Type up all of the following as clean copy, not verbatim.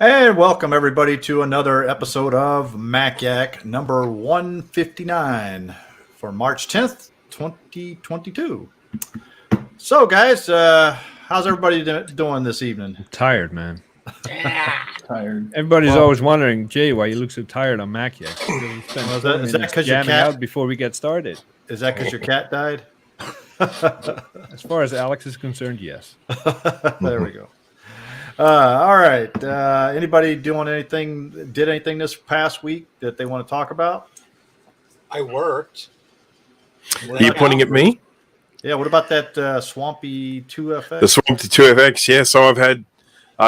And welcome everybody to another episode of MacYak number 159 for March 10th, 2022. So guys, how's everybody doing this evening? I'm tired, man. Tired. Everybody's always wondering, Jay, why you look so tired on MacYak. We spent Well, 4 is that minutes 'cause your jamming cat- out before we get started. Is that because your cat died? As far as Alex is concerned, yes. There we go. All right. Anybody did anything this past week that they want to talk about? I worked. Are you pointing at me? Yeah. What about that Swampy 2FX? The Swampy 2FX, yeah. So I've had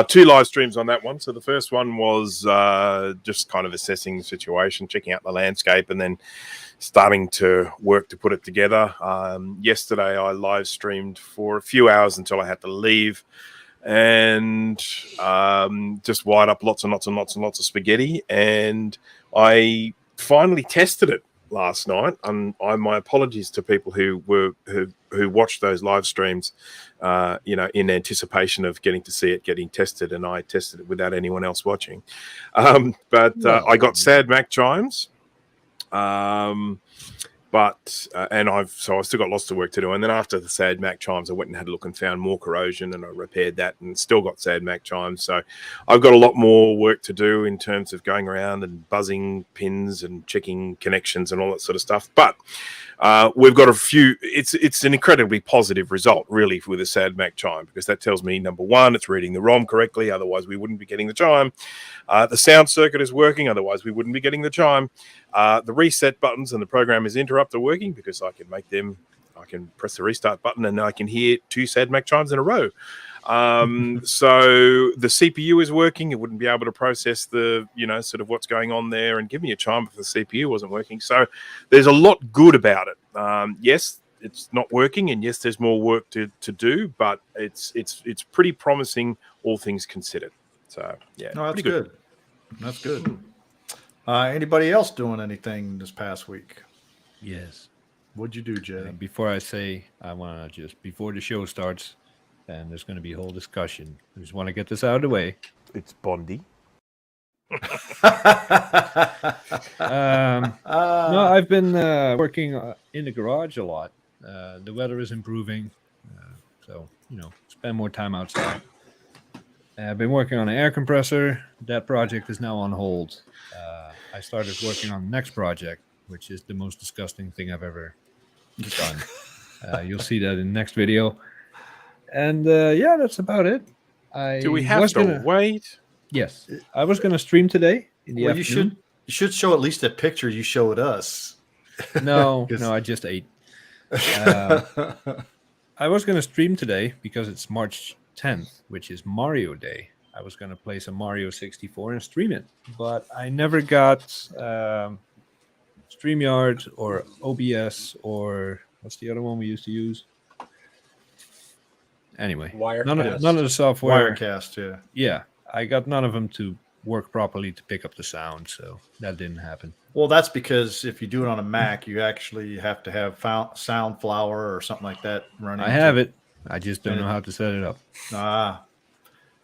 2 live streams on that one. So the first one was just kind of assessing the situation, checking out the landscape, and then starting to work to put it together. Yesterday, I live streamed for a few hours until I had to leave. And just wired up lots and lots of spaghetti, and I finally tested it last night. And my apologies to people who watched those live streams, in anticipation of getting to see it getting tested, and I tested it without anyone else watching. But I got sad Mac chimes. And I've still got lots of work to do. And then after the sad Mac chimes, I went and had a look and found more corrosion, and I repaired that and still got sad Mac chimes. So I've got a lot more work to do in terms of going around and buzzing pins and checking connections and all that sort of stuff. But we've got a few. It's an incredibly positive result, really, with a sad Mac chime, because that tells me, number one, it's reading the ROM correctly. Otherwise, we wouldn't be getting the chime. The sound circuit is working. Otherwise, we wouldn't be getting the chime. The reset buttons and the program is interrupt are working, because I can make them. I can press the restart button and I can hear 2 sad Mac chimes in a row. So the CPU is working. It wouldn't be able to process the, sort of what's going on there and give me a chime if the CPU wasn't working. So there's a lot good about it. Yes, it's not working, and yes, there's more work to do, but it's pretty promising, all things considered. So yeah, No, that's good. That's good. Anybody else doing anything this past week? Yes. What'd you do, Jay? Before I say, I want to just, before the show starts, and there's going to be a whole discussion. I just want to get this out of the way. It's Bondi. No, I've been working in the garage a lot. The weather is improving, so spend more time outside. I've been working on an air compressor. That project is now on hold. I started working on the next project, which is the most disgusting thing I've ever done. You'll see that in the next video. And that's about it. Do we have to wait? Yes, I was going to stream today in the Well, afternoon. you should show at least a picture you showed us. No, I just ate. I was going to stream today because it's March 10th, which is Mario Day. I was going to play some Mario 64 and stream it, but I never got StreamYard or OBS or what's the other one we used to use? Anyway, none of the software. Wirecast, yeah. Yeah, I got none of them to work properly to pick up the sound, so that didn't happen. Well, that's because if you do it on a Mac, you actually have to have Soundflower or something like that running. I have it. I just don't know how to set it up.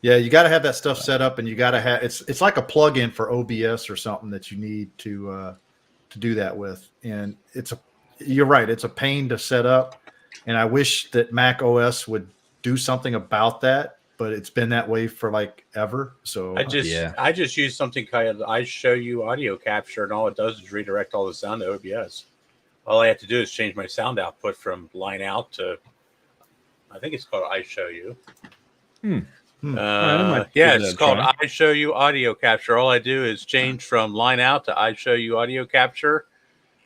Yeah, you got to have that stuff set up, and you got to have it's like a plug-in for OBS or something that you need to do that with. And you're right, it's a pain to set up, and I wish that Mac OS would do something about that, but it's been that way for like ever. So I just use something called iShowU audio capture, and all it does is redirect all the sound to OBS. All I have to do is change my sound output from line out to, I think it's called iShowU. It's called iShowU audio capture. All I do is change from line out to iShowU audio capture,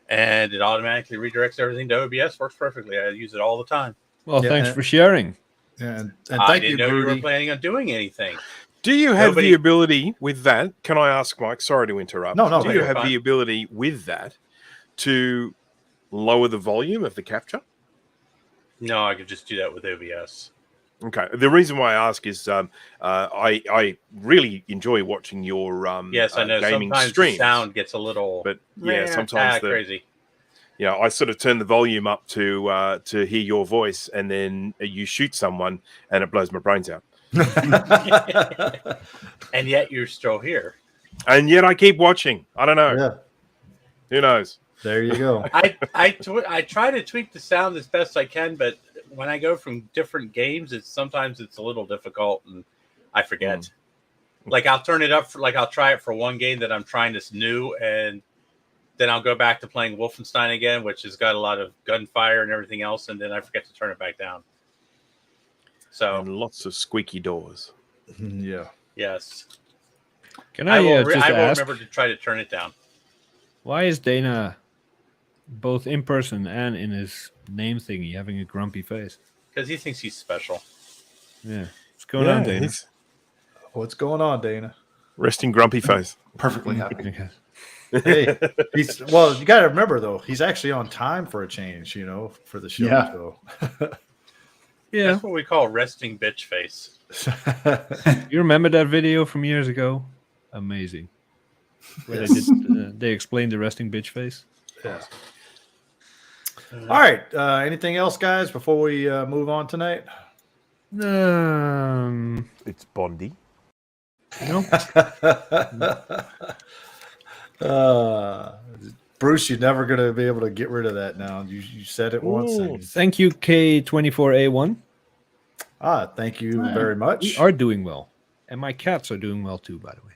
and it automatically redirects everything to OBS. Works perfectly. I use it all the time. Well, thanks for sharing. And I didn't know you were planning on doing anything. Do you have the ability with that? Can I ask, Mike? Sorry to interrupt. No. Do you have the ability with that to lower the volume of the capture? No, I could just do that with OBS. Okay. The reason why I ask is I really enjoy watching your yes, I know. gaming sometimes streams. The sound gets a little, but sometimes crazy. Yeah, I sort of turn the volume up to hear your voice, and then you shoot someone, and it blows my brains out. And yet you're still here. And yet I keep watching. I don't know. Yeah, Who knows? there you go. I try to tweak the sound as best I can, but when I go from different games, sometimes it's a little difficult and I forget. Like I'll turn it up for I'll try it for one game that I'm trying this new, and then I'll go back to playing Wolfenstein again, which has got a lot of gunfire and everything else, and then I forget to turn it back down. So And lots of squeaky doors. Yeah. yes, Can I I, will, just I will ask, remember to try to turn it down. why is Dana both in person and in his name thingy having a grumpy face? Because he thinks he's special. Yeah. What's going on, Dana? he's What's going on, Dana? resting grumpy face. Perfectly happy. Hey, you got to remember though, he's actually on time for a change, for the show. Yeah. So. Yeah. That's what we call resting bitch face. You remember that video from years ago? Amazing. Where they explained the resting bitch face. Yeah. All right. Anything else, guys, before we move on tonight? It's Bondy. No. Bruce, you're never going to be able to get rid of that now. You said it once. And, Thank you, K24A1. thank you very much. We are doing well. And my cats are doing well too, by the way.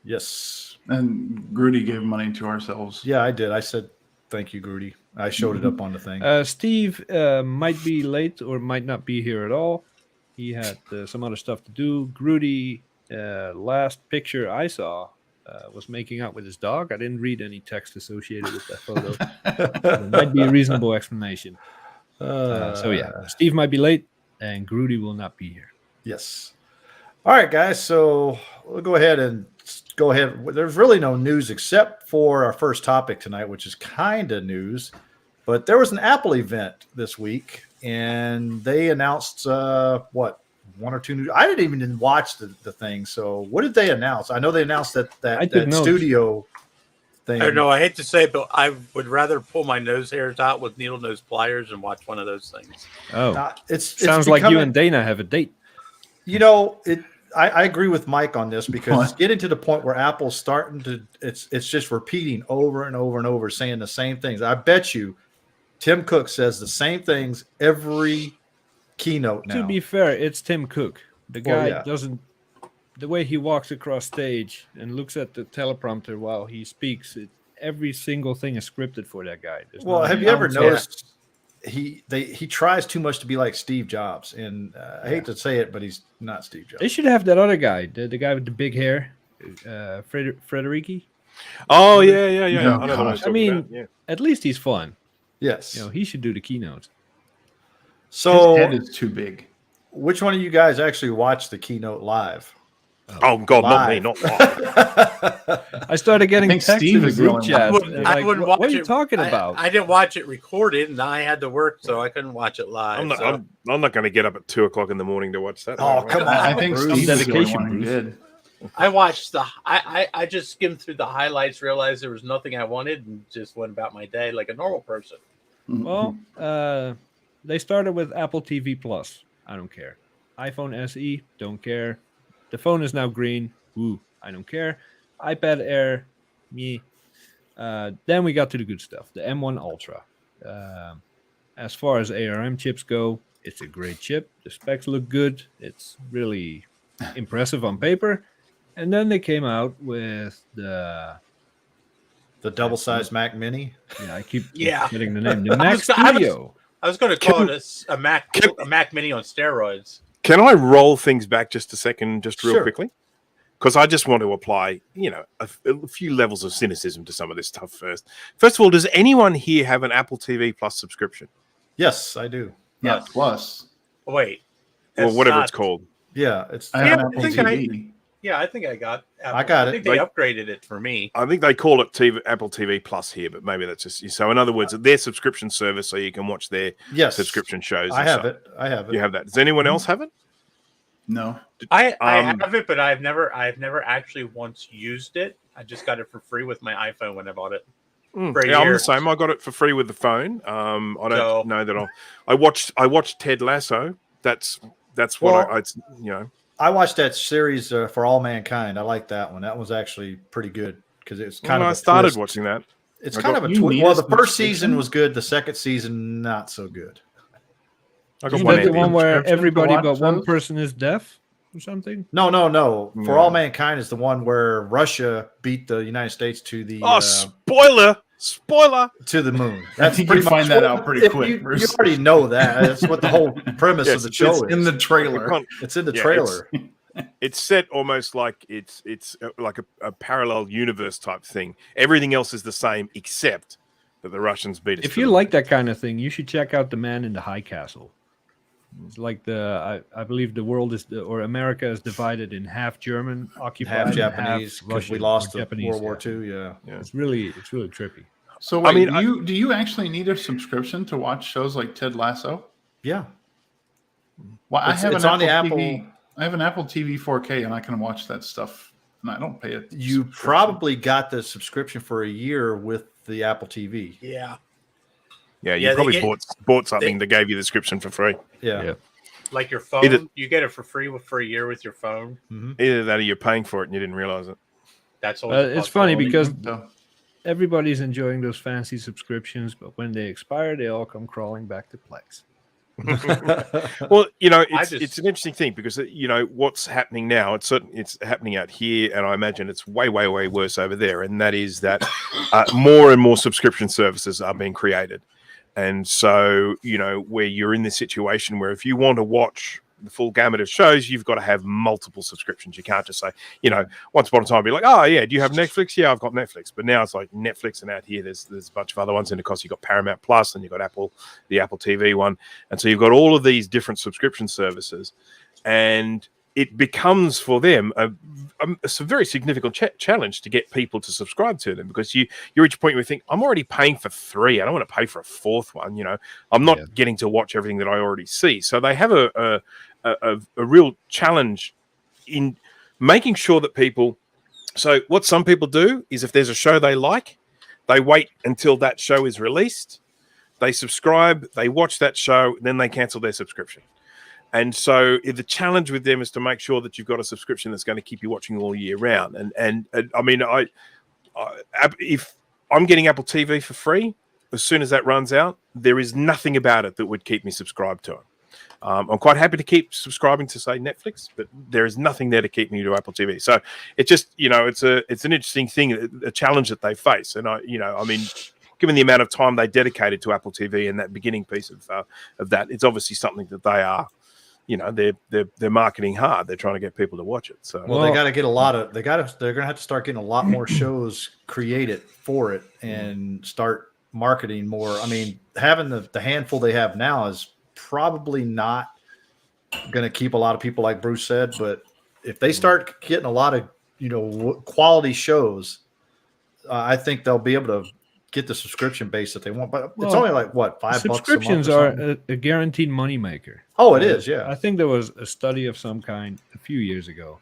Yes. And Grudy gave money to ourselves. Yeah, I did. I said thank you, Grudy. I showed it up on the thing. Steve might be late or might not be here at all. He had some other stuff to do. Grudy, last picture I saw was making out with his dog. I didn't read any text associated with that photo. There might be a reasonable explanation. So yeah, Steve might be late, and Grudy will not be here. Yes. All right, guys. So we'll go ahead. There's really no news except for our first topic tonight, which is kind of news. But there was an Apple event this week, and they announced one or two new. I didn't even watch the thing. So what did they announce? I know they announced that studio thing. I don't know. I hate to say it, but I would rather pull my nose hairs out with needle nose pliers and watch one of those things. Oh, It's sounds like you becoming- and Dana have a date. I agree with Mike on this because it's getting to the point where Apple's starting to it's just repeating over and over and over, saying the same things. I bet you Tim Cook says the same things every keynote now. To be fair, it's Tim Cook. The guy yeah. doesn't. The way he walks across stage and looks at the teleprompter while he speaks, every single thing is scripted for that guy. Have you ever noticed he tries too much to be like Steve Jobs? And I hate to say it, but he's not Steve Jobs. They should have that other guy, the guy with the big hair, Frederici. Oh yeah. I know No, what you're gosh. talking I mean, about, yeah. at least he's fun. Yes. He should do the keynotes. So His head is too big. which one of you guys actually watched the keynote live? Oh God, not me, Live. not live. I started getting think texts Steve in the is the group only chat. one. and I like, wouldn't what watch are you it. talking about? I didn't watch it recorded, and I had to work, so I couldn't watch it live. I'm not going to get up at 2:00 in the morning to watch that. Oh, come on. I think Bruce. Steve is the only Dedication, one who Bruce. did. I watched I just skimmed through the highlights, realized there was nothing I wanted, and just went about my day like a normal person. Well, they started with Apple TV Plus. I don't care. iPhone SE, don't care. The phone is now green. Ooh, I don't care. iPad Air, me. Then we got to the good stuff. The M1 Ultra. As far as ARM chips go, it's a great chip. The specs look good. It's really impressive on paper. And then they came out with the double-sized Mac Mini. I keep Yeah. getting the name. The I Mac was- I was- Studio. I was going to call it a Mac Mini on steroids. Can I roll things back just a second, just real Sure. quickly? Because I just want to apply, a few levels of cynicism to some of this stuff first. First of all, does anyone here have an Apple TV Plus subscription? Yes, I do. Yeah, plus. Wait. Or that's whatever not- it's called. Yeah, it's I have Yeah, an I Apple think TV. Yeah, I think I got Apple. I got I it. think they upgraded it for me. I think they call it Apple TV Plus here, but maybe that's just so. In other words, their subscription service, so you can watch their yes subscription shows. I and have stuff. it. I have it. You have that. Does anyone else have it? No. I Um, have it, but I've never actually once used it. I just got it for free with my iPhone when I bought it. For a Yeah, I'm year. the same. I got it for free with the phone. I don't So- know that I watched Ted Lasso. That's That's what Well- I it's, you know. I watched that series For All Mankind. I like that one. That was actually pretty good because it's kind When of I a started twist. watching that. It's I kind got- of a You twist. need Well, a the first subscription? season was good. The second season, not so good. I You got Is one that the ending. one where subscription to everybody watch but one those? person is deaf or something? No. For Yeah. All Mankind is the one where Russia beat the United States to the Oh, spoiler! to the moon. I That's think pretty you find much that what- out pretty if quick, You Bruce. already know that. That's what the whole premise Yes, of the it's show in is. the trailer. It's in the Yeah, trailer. It's set almost like it's like a parallel universe type thing. Everything else is the same except that the Russians beat us. If to you the like moon. that kind of thing, you should check out The Man in the High Castle. It's like I believe the world or America is divided in half German occupied, Half and Japanese half because we Russian lost or the Japanese. World War yeah. II. Yeah. It's really trippy. So I wait, mean, do you actually need a subscription to watch shows like Ted Lasso? Yeah. Well, I It's- have it's an on the Apple Apple- TV. I have an Apple TV 4K, and I can watch that stuff, and I don't pay it. You probably got the subscription for a year with the Apple TV. Yeah. Yeah, you Yeah, they probably get- bought something that gave you the subscription for free. Yeah. Yeah. Like your phone, Either- you get it for free for a year with your phone. Either that or you're paying for it and you didn't realize it. That's always a It's funny possibility. because So, everybody's enjoying those fancy subscriptions, but when they expire, they all come crawling back to Plex. Well, you know, I it's just- an interesting thing because you know what's happening now. It's happening out here, and I imagine it's way worse over there. And that is that more and more subscription services are being created, and so you know where you're in this situation where if you want to watch the full gamut of shows, you've got to have multiple subscriptions. You can't just say, you know, once upon a time, be like, oh yeah, do you have Netflix? Yeah, I've got Netflix. But now it's like Netflix, and out here there's a bunch of other ones, and of course you've got Paramount Plus, and you've got the Apple TV one, and so you've got all of these different subscription services, and it becomes for them a very significant challenge to get people to subscribe to them because you reach a point where you think, I'm already paying for 3. I don't want to pay for a 4th one. You know, I'm not getting to watch everything that I already see. So they have a real challenge in making sure that people. So what some people do is if there's a show they like, they wait until that show is released, they subscribe, they watch that show, then they cancel their subscription. And so the challenge with them is to make sure that you've got a subscription that's going to keep you watching all year round. And I mean, if I'm getting Apple TV for free, as soon as that runs out, there is nothing about it that would keep me subscribed to it. I'm quite happy to keep subscribing to say Netflix, but there is nothing there to keep me to Apple TV. So it just, you know, it's an interesting thing, a challenge that they face. And I mean, given the amount of time they dedicated to Apple TV and that beginning piece of that, it's obviously something that they are. You know, they're marketing hard. They're trying to get people to watch it. So Well, they got to get a lot of. They're going to have to start getting a lot more shows created for it and start marketing more. I mean, having the handful they have now is probably not going to keep a lot of people, like Bruce said. But if they start getting a lot of quality shows, I think they'll be able to get the subscription base that they want. But it's only like what, $5 Subscriptions a month or are a guaranteed moneymaker. Oh, it is, yeah. I think there was a study of some kind a few years ago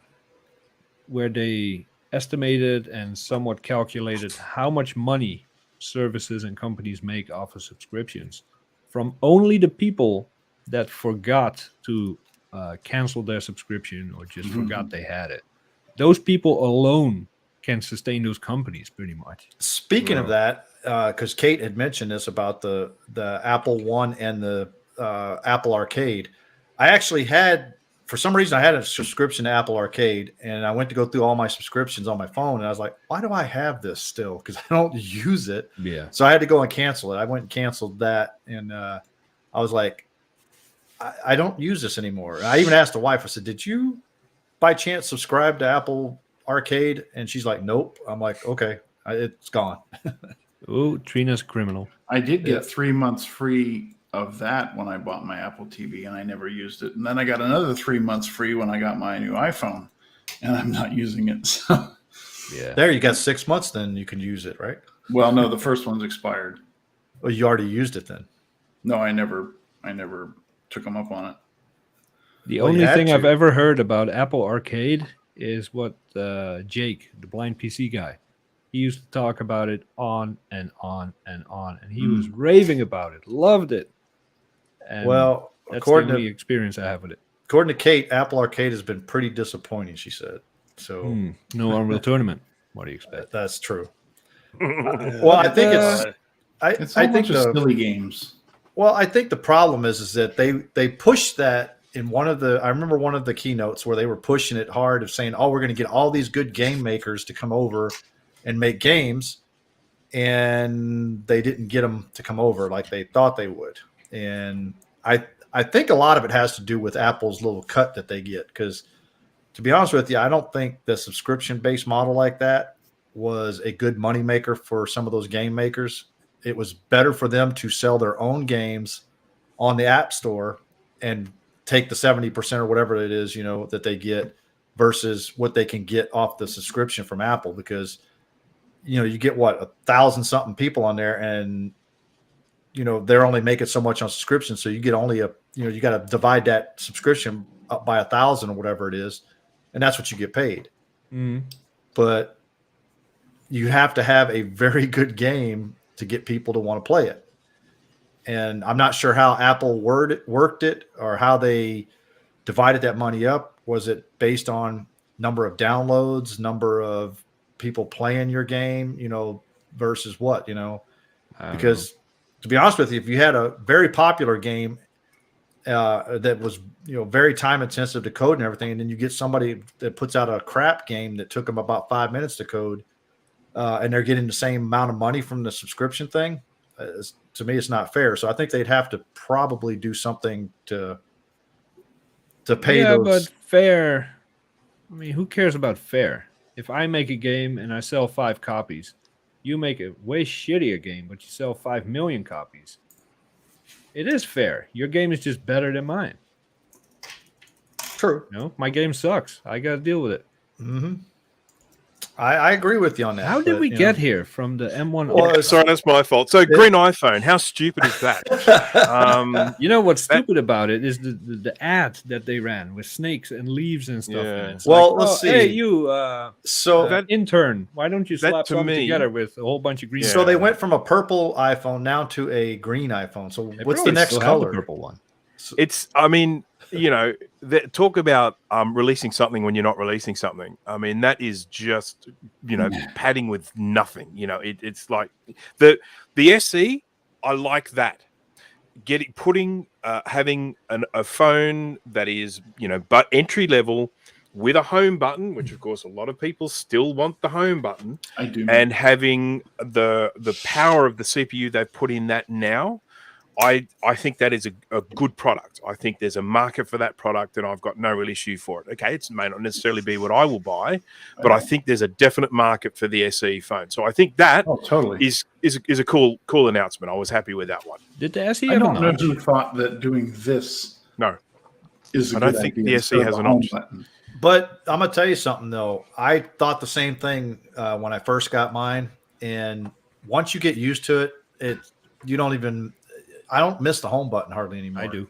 where they estimated and somewhat calculated how much money services and companies make off of subscriptions from only the people that forgot to cancel their subscription or just forgot they had it. Those people alone can sustain those companies pretty much. Speaking of that, because Kate had mentioned this about the Apple One and the Apple Arcade, I actually had, for some reason, I had a subscription to Apple Arcade, and I went to go through all my subscriptions on my phone, and I was like, why do I have this still? Because I don't use it. Yeah. So I had to go and cancel it. I went and canceled that, and I was like, I don't use this anymore. And I even asked the wife, I said, did you by chance subscribe to Apple Arcade? And she's like, nope. I'm like, okay, it's gone. Oh, Trina's a criminal. I did get Yeah. 3 months free of that when I bought my Apple TV, and I never used it. And then I got another 3 months free when I got my new iPhone, and I'm not using it. So, Yeah. There, you got 6 months, then you can use it, right? well, no, the first one's expired. Well, you already used it then. No, I never took them up on it. The Well, you only had thing I've to. ever heard about Apple Arcade is what Jake, the blind PC guy, he used to talk about it on and on and on, and he was raving about it, loved it. And Well, that's according the only to experience I have with it. according to Kate, Apple Arcade has been pretty disappointing. She said so. No Unreal Tournament. What do you expect? That's true. Well, I think It's a whole bunch of silly games. Well, I think the problem is that they pushed that in one of the. I remember one of the keynotes where they were pushing it hard of saying, "Oh, we're going to get all these good game makers to come over and make games," and they didn't get them to come over like they thought they would. And I think a lot of it has to do with Apple's little cut that they get. Because to be honest with you, I don't think the subscription-based model like that was a good moneymaker for some of those game makers. It was better for them to sell their own games on the App Store and take the 70% or whatever it is, that they get versus what they can get off the subscription from Apple. Because, you get 1,000-something people on there, and they're only making so much on subscription. So you get only you got to divide that subscription up by 1,000 or whatever it is. And that's what you get paid. But you have to have a very good game to get people to want to play it. And I'm not sure how Apple worked it or how they divided that money up. Was it based on number of downloads, number of people playing your game, versus what, because to be honest with you, if you had a very popular game that was, very time intensive to code and everything, and then you get somebody that puts out a crap game that took them about 5 minutes to code, and they're getting the same amount of money from the subscription thing, to me, it's not fair. So I think they'd have to probably do something to pay those. But fair. I mean, who cares about fair? If I make a game and I sell 5 copies, you make a way shittier game, but you sell 5 million copies. It is fair. Your game is just better than mine. True. My game sucks. I got to deal with it. Mm-hmm. I agree with you on that. How did we get here from the M1? Well, sorry, that's my fault. So green iPhone, how stupid is that? What's stupid about it is the ad that they ran with snakes and leaves and stuff. Yeah. In it. It's Well, like, let's see. Hey, you, So intern, why don't you that slap to something me- together with a whole bunch of green? Yeah. So they went from a purple iPhone now to a green iPhone. So They what's the probably next still have the color? purple one. It's, I mean, talk about releasing something when you're not releasing something. I mean, that is just, padding with nothing. It's like the SE. I like that. Having a phone that is, but entry level with a home button, which of course a lot of people still want the home button. I do. And having the power of the CPU they've put in that now. I think that is a good product. I think there's a market for that product, and I've got no real issue for it. Okay, it may not necessarily be what I will buy, but I think there's a definite market for the SE phone. So I think that totally is a cool I announcement. I was happy with that one. Did the SE have a don't know notch? who thought that doing this No, is a I good don't think idea the instead SE of has the an home option. button. But I'm gonna tell you something though. I thought the same thing when I first got mine, and once you get used to it, I don't miss the home button hardly anymore. I do.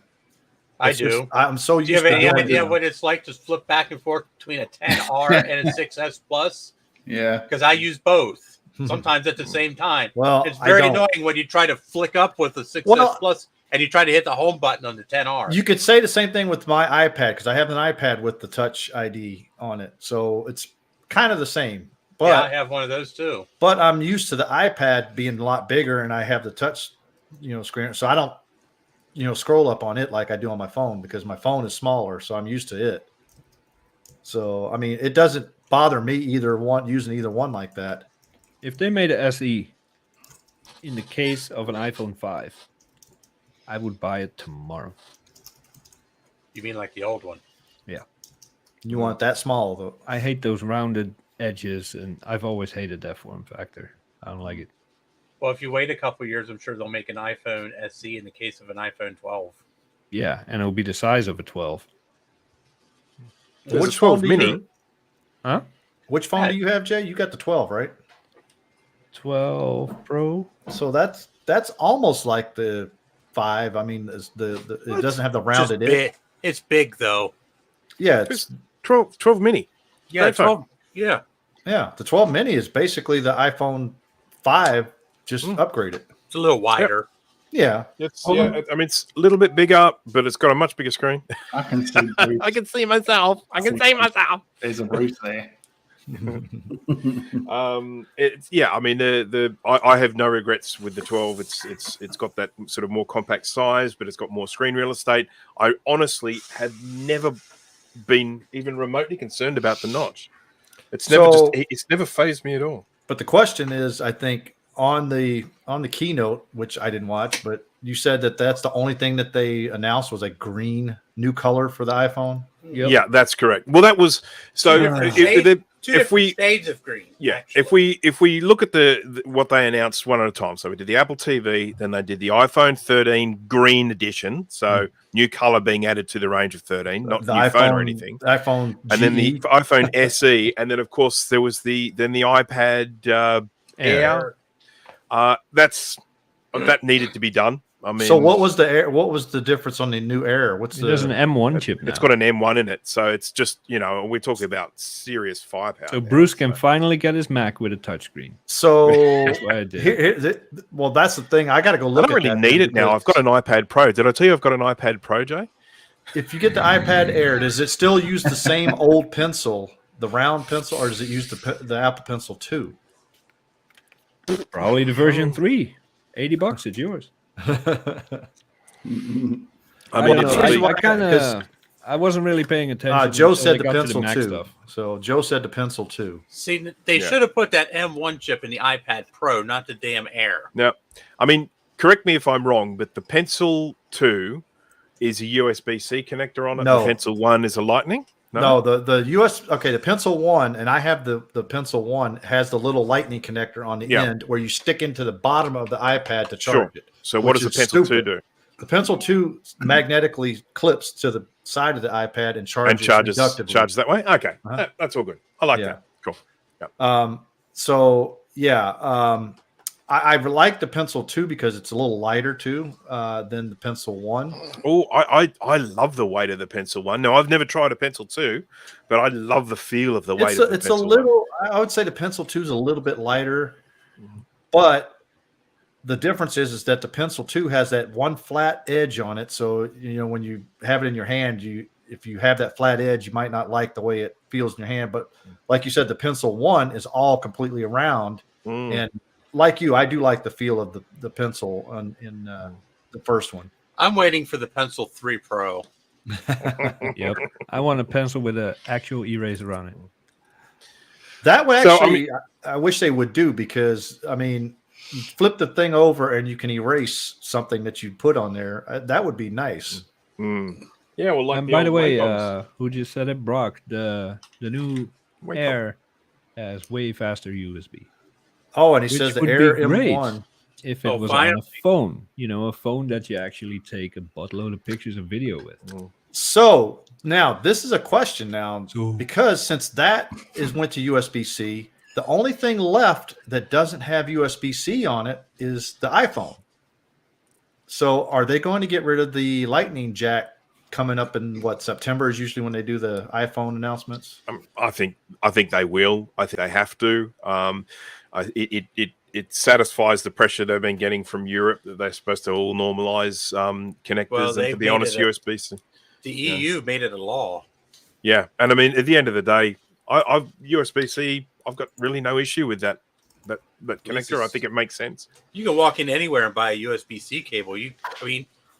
I It's just- do. I'm so Do used you have to any doing idea it. what it's like to flip back and forth between a 10R and a 6S Plus? Yeah. Because I use both sometimes at the same time. Well, It's I very don't. annoying when you try to flick up with the 6S Well- Plus and you try to hit the home button on the 10R. You could say the same thing with my iPad because I have an iPad with the Touch ID on it, so it's kind of the same. But yeah, I have one of those too. but I'm used to the iPad being a lot bigger, and I have the touch, screen, so I don't, scroll up on it like I do on my phone because my phone is smaller, so I'm used to it. So I mean, it doesn't bother me using either one like that. If they made a SE in the case of an iPhone 5, I would buy it tomorrow. You mean like the old one? You want it that small though? I hate those rounded edges, and I've always hated that form factor. I don't like it. Well, if you wait a couple years, I'm sure they'll make an iPhone SE in the case of an iPhone 12. Yeah, and it'll be the size of a 12. There's Which a 12 phone do you mini. have? Huh? Which phone do you have, Jay? You got the 12, right? 12 Pro? So that's almost like the 5. I mean, it doesn't have the rounded edge. Big. It's big though. Yeah, it's 12 mini. Yeah, Great phone. 12. Yeah. yeah. The 12 mini is basically the iPhone 5 just upgraded. It's a little wider. Yeah. I mean, it's a little bit bigger, but it's got a much bigger screen. I can see Bruce. I can see myself. I can see myself. There's a Bruce there. It's I mean I have no regrets with the 12. It's got that sort of more compact size, but it's got more screen real estate. I honestly had never been even remotely concerned about the notch. It's never phased me at all. But the question is, I think on the keynote, which I didn't watch, but you said that that's the only thing that they announced was a green new color for the iPhone. Yep. Yeah, that's correct. Well, that was so. Two different shades of green. Yeah, actually. if we look at the what they announced one at a time. So we did the Apple TV, then they did the iPhone 13 Green Edition. So new color being added to the range of 13, not the new iPhone, phone or anything. iPhone GE. And then the iPhone SE, and then of course there was the iPad Air. That needed to be done. I mean, so what was the difference on the new Air? There's an M1 chip now. It's got an M1 in it, so it's just we're talking about serious firepower. So Bruce can finally get his Mac with a touchscreen. So that's what I did. Well, that's the thing. I got to go look. I don't really need it now. I've got an iPad Pro. Did I tell you I've got an iPad Pro, Jay? If you get the iPad Air, does it still use the same old pencil, the round pencil, or does it use the Apple Pencil 2? Probably the version 3. $80, it's yours. I mean, I wasn't really paying attention. Joe said the got to Pencil Mac 2. stuff. So Joe said the Pencil 2. See, they should have put that M1 chip in the iPad Pro, not the damn Air. Now, I mean, correct me if I'm wrong, but the Pencil 2 is a USB-C connector on it. No. The Pencil 1 is a Lightning. No, the the Pencil 1, and I have the Pencil 1 has the little Lightning connector on the end where you stick into the bottom of the iPad to charge it. So what does the Pencil 2 do? The Pencil 2 magnetically clips to the side of the iPad and charges inductively. Charges that way? Okay. That's all good. I like that. Cool. Yeah. I like the Pencil 2 because it's a little lighter too than the Pencil 1. Oh, I love the weight of the Pencil 1. No, I've never tried a Pencil 2, but I love the feel of the weight of the Pencil 1. I would say the Pencil 2 is a little bit lighter, but the difference is that the Pencil 2 has that one flat edge on it. So, when you have it in your hand, if you have that flat edge, you might not like the way it feels in your hand. But like you said, the Pencil 1 is all completely around. And like you, I do like the feel of the pencil in the first one. I'm waiting for the Pencil 3 Pro. Yep. I want a pencil with an actual eraser on it. That would actually, I wish they would do, because, I mean, you flip the thing over and you can erase something that you put on there. That would be nice. Yeah, well, like and by the way, who just said it? Brock, the new Air has way faster USB. Oh, and he says the Air M1. If it was on a phone, a phone that you actually take a buttload of pictures and video with. So now this is a question because since that went to USB-C, the only thing left that doesn't have USB-C on it is the iPhone. So are they going to get rid of the Lightning jack coming up in September is usually when they do the iPhone announcements? I think they will. I think they have to. It satisfies the pressure they've been getting from Europe that they're supposed to all normalize connectors. And to be honest, USB-C. The EU made it a law. Yeah, and I mean, at the end of the day, I've USB-C. I've got really no issue with that connector. I think it makes sense. You can walk in anywhere and buy a USB-C cable.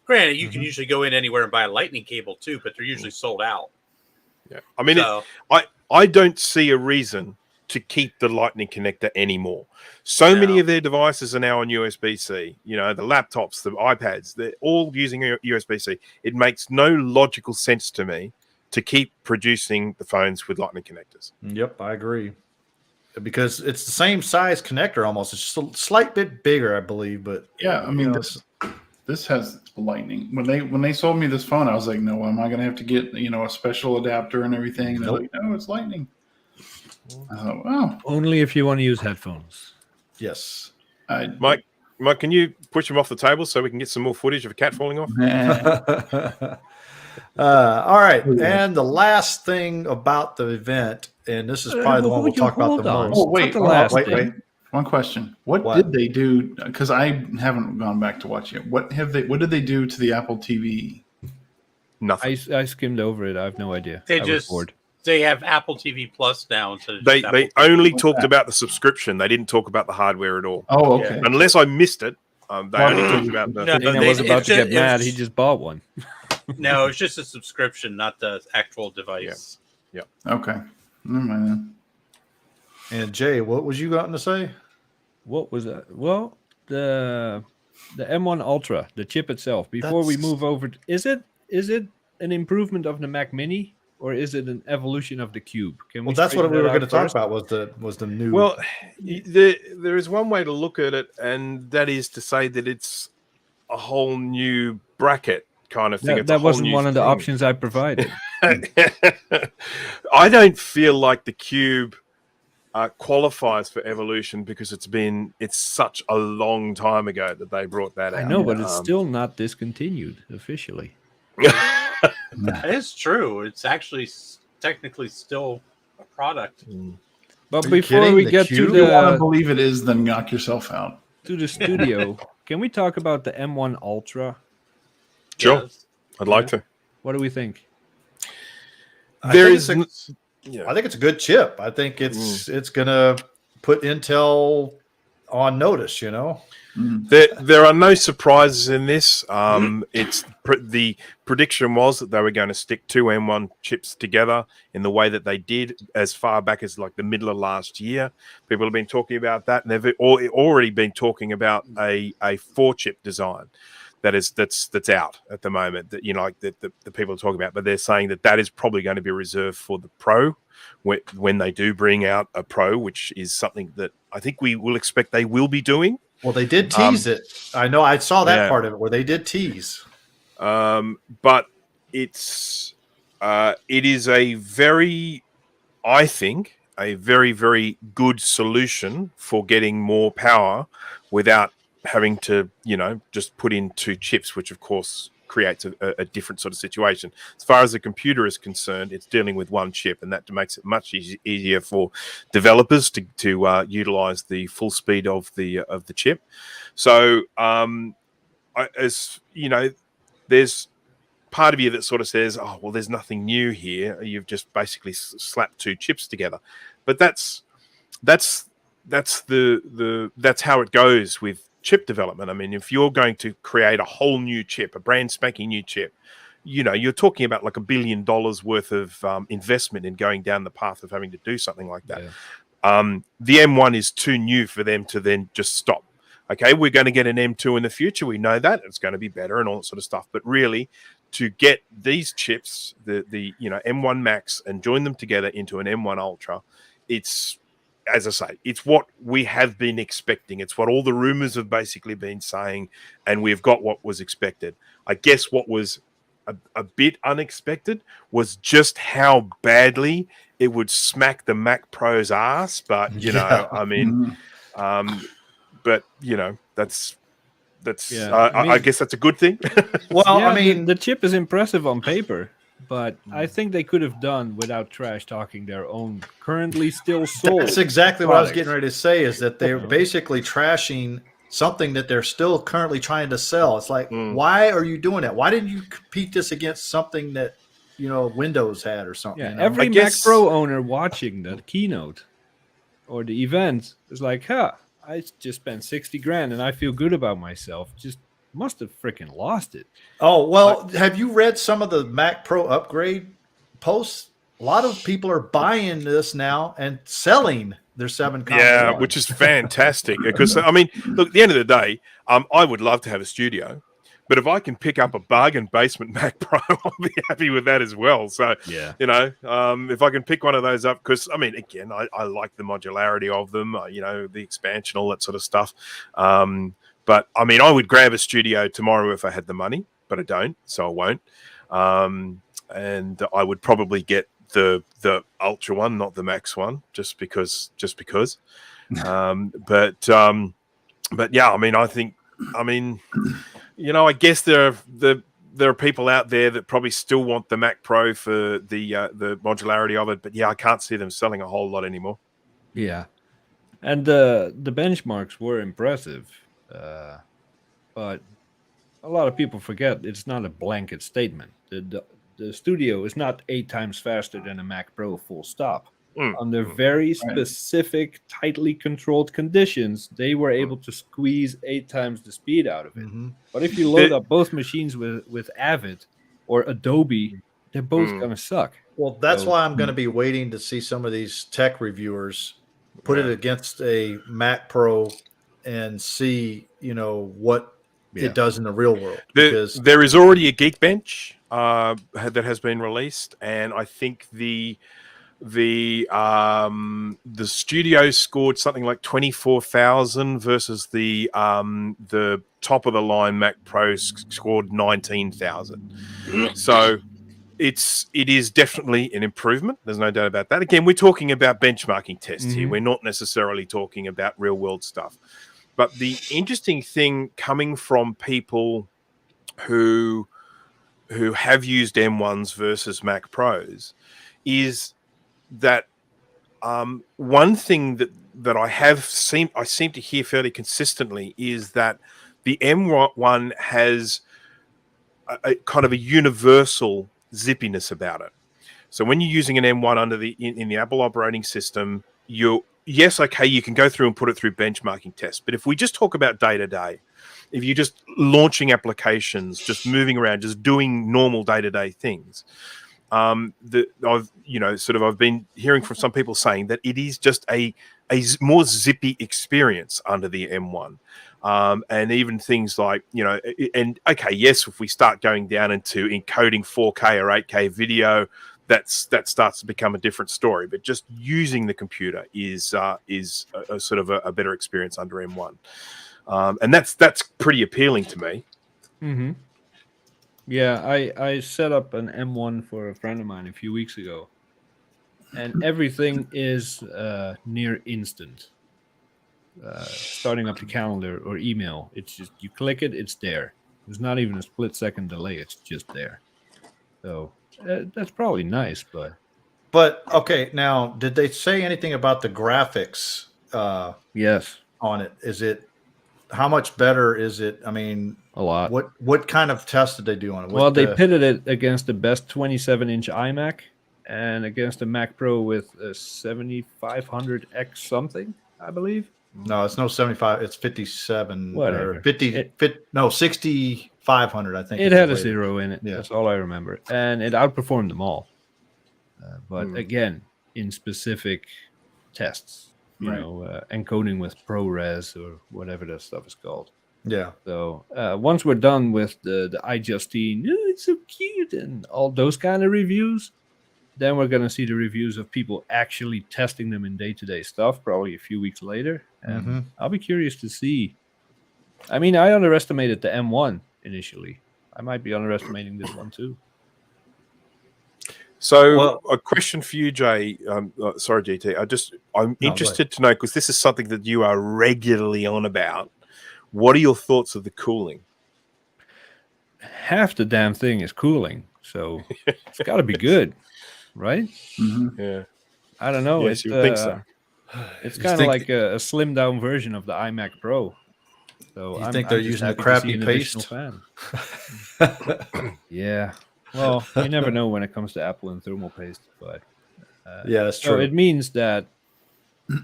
Granted, you can usually go in anywhere and buy a Lightning cable too, but they're usually sold out. Yeah, I mean, I don't see a reason to keep the Lightning connector anymore. So many of their devices are now on USB-C. The laptops, the iPads, they're all using USB-C. It makes no logical sense to me to keep producing the phones with Lightning connectors. Yep, I agree. Because it's the same size connector almost. It's just a slight bit bigger, I believe. But yeah, I mean, this has Lightning. When they sold me this phone, I was like, no, am I going to have to get a special adapter and everything? And they're like, no, it's Lightning. I thought, wow. Only if you want to use headphones. Yes. Mike, can you push him off the table so we can get some more footage of a cat falling off? All right. And the last thing about the event, and this is probably the one we'll talk about the most. Oh, wait. The last thing. One question: What What? did they do? Because I haven't gone back to watch it. What did they do to the Apple TV? Nothing. I skimmed over it. I have no idea. They I was just bored. they have Apple TV Plus now instead of They just Apple they TV. only What's talked that? about the subscription. They didn't talk about the hardware at all. Oh, Yeah. okay. Unless I missed it. They only Mm. talked about the. No, Dana they- was about it's to get just- mad. it's- He just bought one. No, it's just a subscription, not the actual device. Okay. Never mind then. And Jay, what was you going to say? What was that? Well, the M1 Ultra, the chip itself. Before we That's- move over, is it an improvement of the Mac Mini or is it an evolution of the Cube? Can Well, that's what straighten we were that going to out talk first? about was the new. Well, there is one way to look at it, and that is to say that it's a whole new bracket kind of thing. That, It's a that whole wasn't new one of the thing. options I provided. I don't feel like the Cube qualifies for evolution because it's such a long time ago that they brought that out. I know, but it's Um, still not discontinued officially. It is true. It's actually technically still a product. But Are you before kidding? we The get Cube? If you want to to believe it is, then knock yourself out. the studio, can we talk about the M1 Ultra? Sure. Yes. I'd like to. What do we think? I There think is, it's yeah. I think it's a good chip. I think it's going to put Intel on notice. You know, Mm. There are no surprises in this. The prediction was that they were going to stick two M1 chips together in the way that they did as far back as like the middle of last year. People have been talking about that, and they've already been talking about a 4-chip design that's out at the moment. That like the people are talking about, but they're saying that is probably going to be reserved for the Pro when they do bring out a Pro, which is something that I think we will expect they will be doing. well they did tease it. I know I saw that Yeah. part of it where they did tease. But it is I think a very, very good solution for getting more power without having to, just put in 2 chips, which of course creates a different sort of situation. As far as the computer is concerned, it's dealing with 1 chip, and that makes it much easier for developers to utilize the full speed of the chip. So, there's part of you that sort of says, "Oh, well, there's nothing new here. You've just basically slapped 2 chips together." But that's how it goes with chip development. I mean, if you're going to create a whole new chip, a brand spanking new chip, you're talking about like $1 billion worth of investment in going down the path of having to do something like that. Yeah. The M1 is too new for them to then just stop. Okay, we're going to get an M2 in the future. We know that it's going to be better and all that sort of stuff. But really, to get these chips, the M1 Max, and join them together into an M1 Ultra, it's, as I say, it's what we have been expecting. It's what all the rumors have basically been saying, and we've got what was expected. I guess what was a bit unexpected was just how badly it would smack the Mac Pro's ass. But Yeah. I mean, Mm. but that's Yeah, I guess that's a good thing. Well, Yeah, I mean, the chip is impressive on paper, but I think they could have done without trash talking their own currently still sold. that's exactly what I was products. getting ready to say. Is that they're basically trashing something that they're still currently trying to sell. It's like, why are you doing that? Why didn't you compete this against something that Windows had or something? Yeah, you know? every I Mac guess- Pro owner watching the keynote or the event is like, I just spent 60 grand and I feel good about myself. Just must have freaking lost it. Oh, well, have you read some of the Mac Pro upgrade posts? A lot of people are buying this now and selling their 7 Yeah, One. which is fantastic. Because I mean, look, at the end of the day, I would love to have a studio, but if I can pick up a bargain basement Mac Pro, I'll be happy with that as well. So, Yeah. if I can pick one of those up, because I mean, again, I like the modularity of them, the expansion, all that sort of stuff. But I mean, I would grab a studio tomorrow if I had the money, but I don't, so I won't. And I would probably get the Ultra one, not the Max one, just because. But yeah, I mean, I guess there are people out there that probably still want the Mac Pro for the modularity of it, but yeah, I can't see them selling a whole lot anymore. Yeah. And the benchmarks were impressive, but a lot of people forget it's not a blanket statement. The Studio is not 8 times faster than a Mac Pro, full stop. Under very specific, tightly controlled conditions, they were able to squeeze 8 times the speed out of it. Mhm. But if you load up both machines with Avid or Adobe, they're both gonna suck. Well, that's So- why I'm going to be waiting to see some of these tech reviewers put it against a Mac Pro and see, what Yeah. it does in the real world. There, Because there is already a Geekbench that has been released, and I think the studio scored something like 24,000 versus the top of the line Mac Pro scored 19,000. So it is definitely an improvement. There's no doubt about that. Again, we're talking about benchmarking tests here. Mhm. We're not necessarily talking about real world stuff. But the interesting thing coming from people who have used M1s versus Mac Pros is that one thing that I seem to hear fairly consistently is that the M1 has a kind of a universal zippiness about it. So when you're using an M1 under in the Apple operating system, you can go through and put it through benchmarking tests. But if we just talk about day to day, if you're just launching applications, just moving around, just doing normal day to day things, I've been hearing from some people saying that it is just a more zippy experience under the M1. And even things like, yes, if we start going down into encoding 4K or 8K video, that starts to become a different story. But just using the computer is a sort of a better experience under M1, and that's pretty appealing to me. Mm-hmm. Yeah, I set up an M1 for a friend of mine a few weeks ago, and everything is near instant. Starting up the calendar or email, it's just you click it, it's there. There's not even a split-second delay; it's just there. So that's probably nice, But okay, now did they say anything about the graphics yes, on it? Is it how much better is it? I mean, a lot. what kind of test did they do on it? Well, they pitted it against the best 27-inch iMac and against a Mac Pro with a 7500X something, I believe. No, it's no 75. It's 57. Whatever. Or 50. 6500. I think It is had the a latest. 0 in it. Yeah. That's all I remember, and it outperformed them all. But Hmm. again, in specific tests, encoding with ProRes or whatever that stuff is called. Yeah. So once we're done with the iJustine, it's so cute, and all those kind of reviews, then we're gonna see the reviews of people actually testing them in day-to-day stuff, probably a few weeks later. And Mhm. I'll be curious to see. I mean, I underestimated the M1 initially. I might be underestimating this one too. So, Well- a question for you, Jay. Sorry, GT. I'm No, interested to know, because this is something that you are regularly on about. What are your thoughts of the cooling? Half the damn thing is cooling, so it's got to be good, right? Mhm. Yeah. I don't know. Yes, you would think so. It's You kind of think- like a slim down version of the iMac Pro. So You think they're just using the happy to crappy see an additional fan. Yeah. Well, you never know when it comes to Apple and thermal paste, but Yeah, that's so true. it means that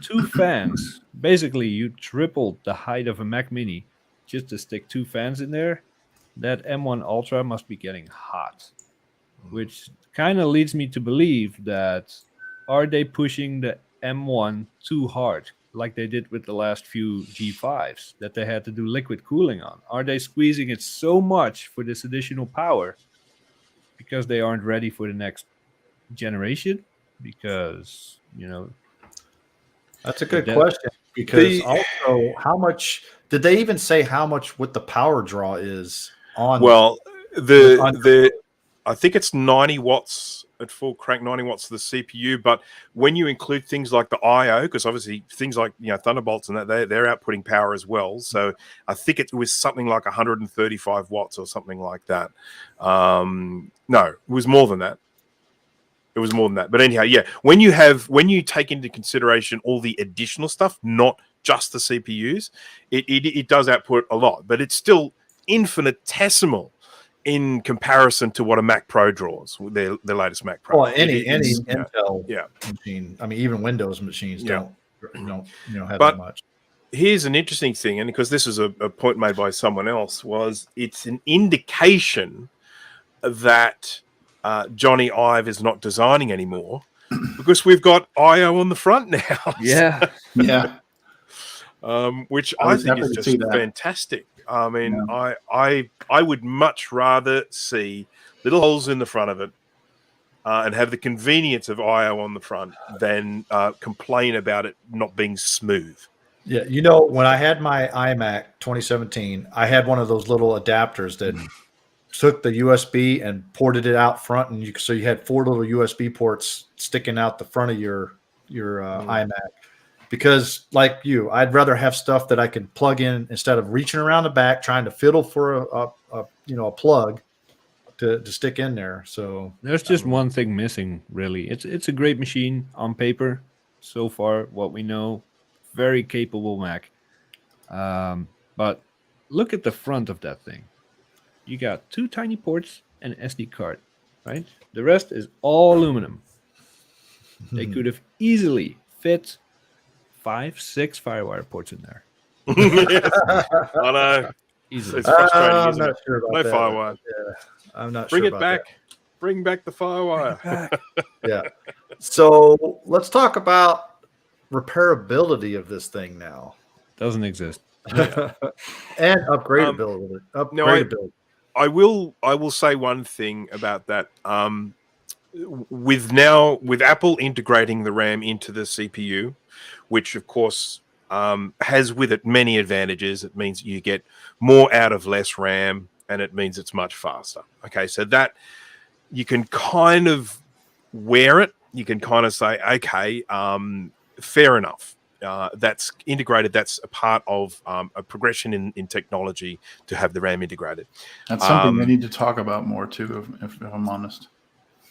2 fans, basically you tripled the height of a Mac Mini just to stick 2 fans in there. That M1 Ultra must be getting hot, which kind of leads me to believe that are they pushing the M1 too hard, like they did with the last few G5s that they had to do liquid cooling on? Are they squeezing it so much for this additional power because they aren't ready for the next generation? Because, That's a good that- question. Because The- also, how much did they even say how much what the power draw is on? Well, on- I think it's 90 watts at full crank, 90 watts of the CPU. But when you include things like the I/O, because obviously things like Thunderbolts and that they're outputting power as well. So I think it was something like 135 watts or something like that. No, it was more than that. It was more than that. But anyhow, yeah, when you take into consideration all the additional stuff, not just the CPUs, it does output a lot, but it's still infinitesimal in comparison to what a Mac Pro draws, their latest Mac Pro. Well, any It's- Intel yeah. machine. I mean, even Windows machines Yeah. don't have But- that much. Here's an interesting thing, and because this is a point made by someone else, was it's an indication that Johnny Ive is not designing anymore because we've got IO on the front now. Yeah. Yeah. Which I I was think happy is to just see that. fantastic. I mean, I would much rather see little holes in the front of it and have the convenience of IO on the front than complain about it not being smooth. Yeah, when I had my iMac 2017, I had one of those little adapters that took the USB and ported it out front, and so you had 4 little USB ports sticking out the front of your iMac. Because, like you, I'd rather have stuff that I can plug in instead of reaching around the back trying to fiddle for a plug to stick in there. So There's just one thing missing, really. It's a great machine on paper so far. What we know, very capable Mac. But look at the front of that thing. You got 2 tiny ports and an SD card, right? The rest is all aluminum. They could have easily fit 5, 6 FireWire ports in there. I know. Easily. It's frustrating, I'm isn't not it? sure about No that. FireWire. Yeah, I'm not Bring sure it about back. Bring back the FireWire. that. Yeah. So let's talk about repairability of this thing now. Doesn't exist. And upgradability. no, I- Upgradability. I will say one thing about that. With Apple integrating the RAM into the CPU, which of course has with it many advantages. It means you get more out of less RAM, and it means it's much faster. Okay, so that you can kind of wear it. You can kind of say, okay, fair enough. That's integrated. That's a part of a progression in technology to have the RAM integrated. That's something they need to talk about more too, if I'm honest.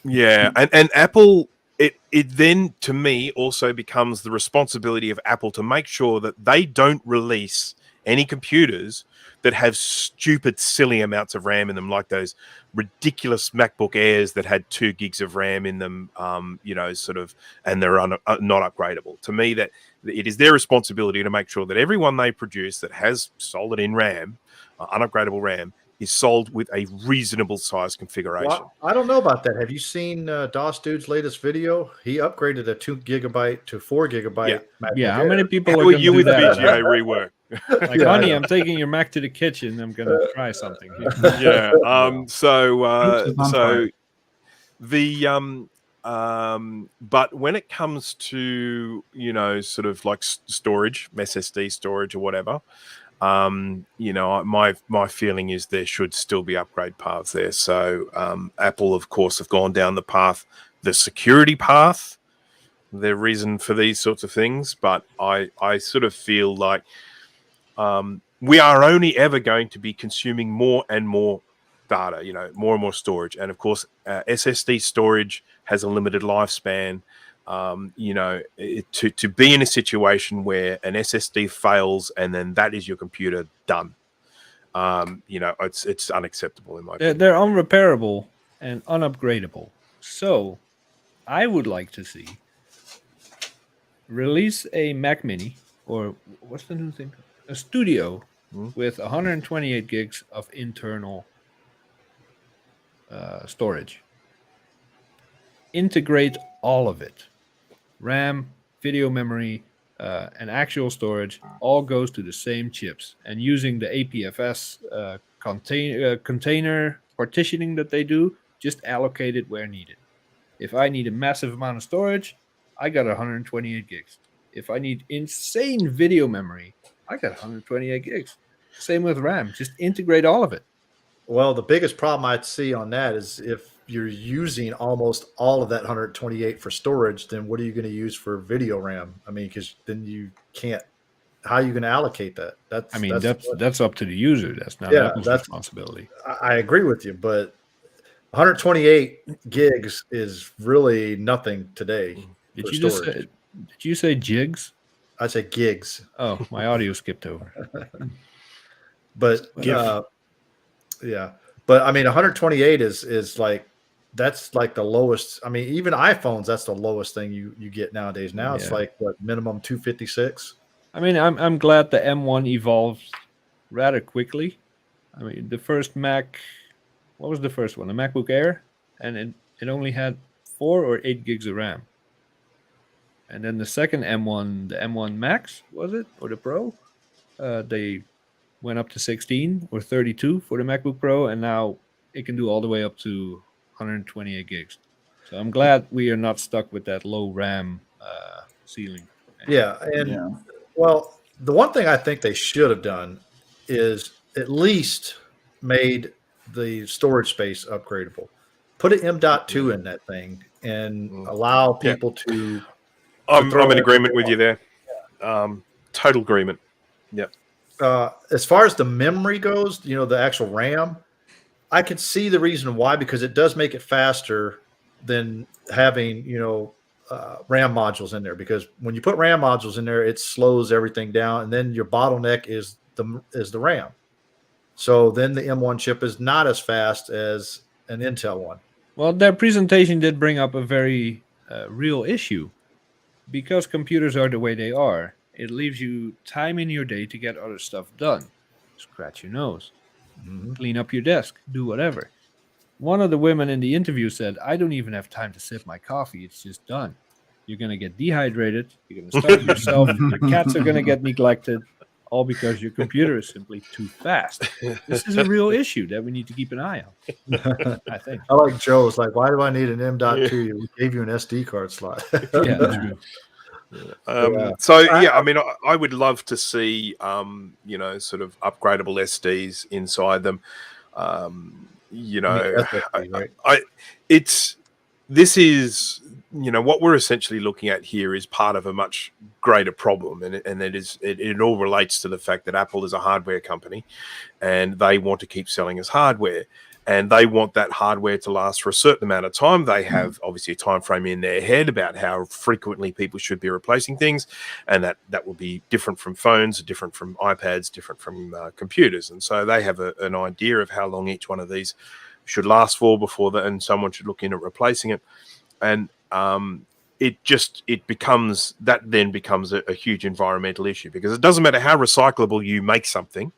Yeah, and Apple, it then to me also becomes the responsibility of Apple to make sure that they don't release any computers that have stupid, silly amounts of RAM in them, like those ridiculous MacBook Airs that had 2 gigs of RAM in them, and they're not upgradable. To me, that it is their responsibility to make sure that everyone they produce that has solid in RAM, unupgradable RAM, is sold with a reasonable size configuration. Well, I don't know about that. Have you seen DOS Dude's latest video? He upgraded a 2 gigabyte to 4 gigabyte. Yeah. MacBook Yeah, how Air. many people How are are going to you do with that? VGA rework? Like, Yeah, I honey, know. I'm taking your Mac to the kitchen. I'm going to try something here. Yeah. So Oops, it's on fire. the but when it comes to sort of like storage, SSD storage or whatever, my feeling is there should still be upgrade paths there. So Apple, of course, have gone down the security path, their reason for these sorts of things. But I sort of feel like we are only ever going to be consuming more and more data, more and more storage. And of course, SSD storage has a limited lifespan. To be in a situation where an SSD fails and then that is your computer done, it's unacceptable in my opinion. They're unrepairable and unupgradable. So I would like to see release a Mac Mini, or what's the new thing? A Studio with 128 gigs of internal storage. Integrate all of it. RAM, video memory, and actual storage all goes to the same chips. And using the APFS container partitioning that they do, just allocate it where needed. If I need a massive amount of storage, I got 128 gigs. If I need insane video memory, I got 128 gigs. Same with RAM. Just integrate all of it. Well, the biggest problem I'd see on that is if you're using almost all of that 128 for storage, then what are you going to use for video RAM? I mean, because then you can't. How are you going to allocate that? That's up to the user. That's not Yeah, Apple's that's- responsibility. I agree with you, but 128 gigs is really nothing today Did for you just storage. say, did you say jigs? I'd say gigs, Oh, my audio skipped over. but GIF. yeah. But I mean, 128 is like that's like the lowest. I mean, even iPhones, that's the lowest thing you get nowadays. Now it's Yeah. like what minimum 256. I mean, I'm glad the M1 evolved rather quickly. I mean, the first Mac, what was the first one? The MacBook Air, and it only had 4 or 8 gigs of RAM. And then the second M1, the M1 Max, was it, or the Pro? They went up to 16 or 32 for the MacBook Pro, and now it can do all the way up to 128 gigs. So I'm glad we are not stuck with that low RAM ceiling. Yeah, and Yeah. well, the one thing I think they should have done is at least made the storage space upgradable. Put an M.2 in that thing and allow Yeah. people to. I'm throw in it agreement on. with you there. Total agreement. Yep. As far as the memory goes, the actual RAM, I could see the reason why, because it does make it faster than having, RAM modules in there, because when you put RAM modules in there, it slows everything down. And then your bottleneck is the RAM. So then the M1 chip is not as fast as an Intel one. Well, their presentation did bring up a very real issue. Because computers are the way they are, it leaves you time in your day to get other stuff done. Scratch your nose, clean up your desk, do whatever. One of the women in the interview said, I don't even have time to sip my coffee. It's just done. You're going to get dehydrated. You're going to starve yourself. Your cats are going to get neglected, all because your computer is simply too fast. This is a real issue that we need to keep an eye on, I think. I like Joe's like, why do I need an M.2? We gave you an SD card slot. Yeah, true. So yeah, I mean, I would love to see, sort of upgradable SDs inside them. This is, what we're essentially looking at here is part of a much greater problem, and it all relates to the fact that Apple is a hardware company, and they want to keep selling us hardware. And they want that hardware to last for a certain amount of time. They have obviously a time frame in their head about how frequently people should be replacing things, and that will be different from phones, different from iPads, different from computers. And so they have an idea of how long each one of these should last for before and someone should look in at replacing it. And it becomes a huge environmental issue, because it doesn't matter how recyclable you make something,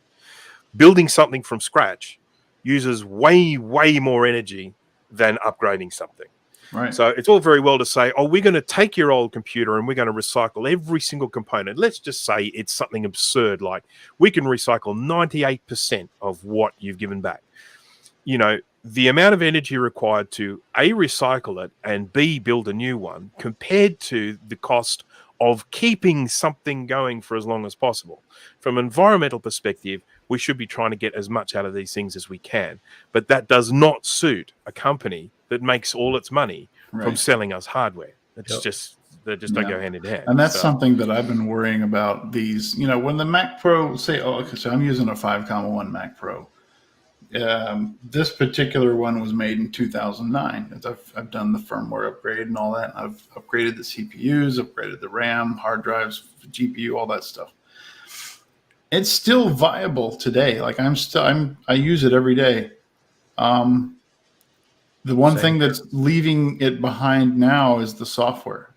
building something from scratch uses way, way more energy than upgrading something. Right. So it's all very well to say, we're going to take your old computer and we're going to recycle every single component. Let's just say it's something absurd, like we can recycle 98% of what you've given back. The amount of energy required to A, recycle it, and B, build a new one, compared to the cost of keeping something going for as long as possible. From an environmental perspective, we should be trying to get as much out of these things as we can. But that does not suit a company that makes all its money from selling us hardware. It's just, they just don't go hand in hand. And that's something that I've been worrying about. These, when the Mac Pro, so I'm using a 5.1 Mac Pro. This particular one was made in 2009. I've done the firmware upgrade and all that. I've upgraded the CPUs, upgraded the RAM, hard drives, GPU, all that stuff. It's still viable today. Like I use it every day. The one thing that's leaving it behind now is the software.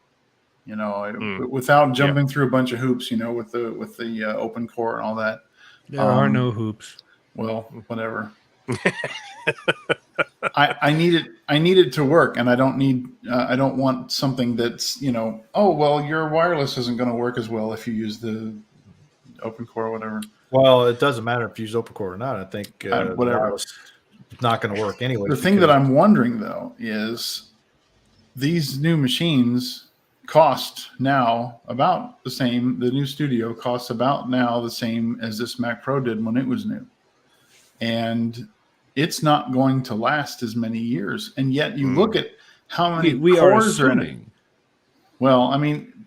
Without jumping through a bunch of hoops, with the open core and all that. There are no hoops. Well, whatever. I need it to work, and I don't want something that's your wireless isn't going to work as well if you use the open core or whatever. Well, it doesn't matter if you use open core or not. I think whatever, it's not going to work anyway. The thing that I'm wondering though is these new machines cost now about the same. The new Studio costs about now the same as this Mac Pro did when it was new, and it's not going to last as many years. And yet you look at how many we are cores are in it. assuming. Well, I mean,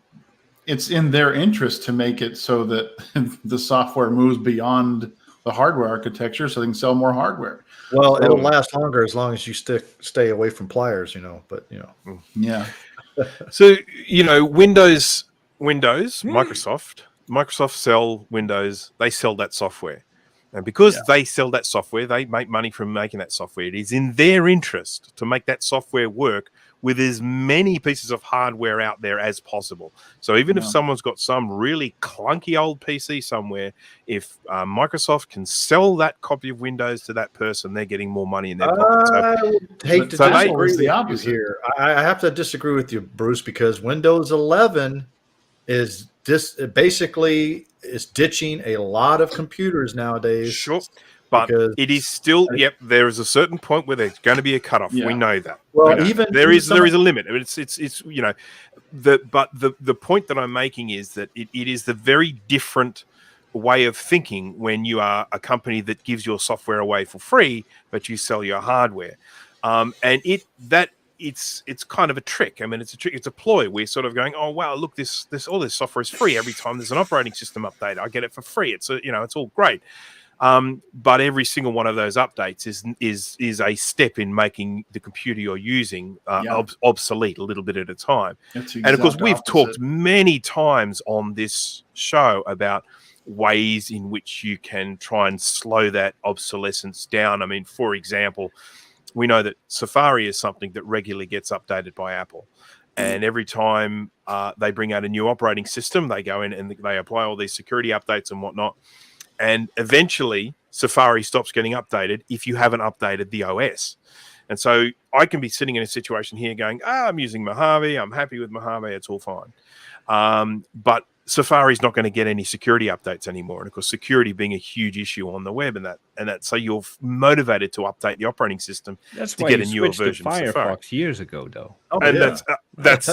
it's in their interest to make it so that the software moves beyond the hardware architecture so they can sell more hardware. Well, So- it'll last longer as long as you stay away from pliers, but Yeah. So, Microsoft sell Windows, they sell that software. And because they sell that software, they make money from making that software. It is in their interest to make that software work with as many pieces of hardware out there as possible. So even if someone's got some really clunky old PC somewhere, if Microsoft can sell that copy of Windows to that person, they're getting more money in their pocket. So, I would hate to So they- disagree It's the with you opposite. here. I have to disagree with you, Bruce, because Windows 11 is basically is ditching a lot of computers nowadays. sure. But because- it is still, there is a certain point where there's going to be a cutoff. Yeah. We know that. Well, We know even that. there is some- a limit. I mean, it's the point that I'm making is that it is the very different way of thinking when you are a company that gives your software away for free, but you sell your hardware. And it's kind of a trick. I mean, it's a trick. It's a ploy. We're sort of going, oh wow, look, this all this software is free every time there's an operating system update. I get it for free. It's all great. But every single one of those updates is a step in making the computer you're using obsolete a little bit at a time. It's the And of course, exact we've opposite. talked many times on this show about ways in which you can try and slow that obsolescence down. I mean, for example, we know that Safari is something that regularly gets updated by Apple. And every time they bring out a new operating system, they go in and they apply all these security updates and whatnot. And eventually, Safari stops getting updated if you haven't updated the OS. And so I can be sitting in a situation here going, I'm using Mojave. I'm happy with Mojave. It's all fine. But Safari's not going to get any security updates anymore. And of course, security being a huge issue on the web and that. So you're motivated to update the operating system That's to why get you a newer switched to version of Safari. Firefox years ago, though. Oh, And yeah. that's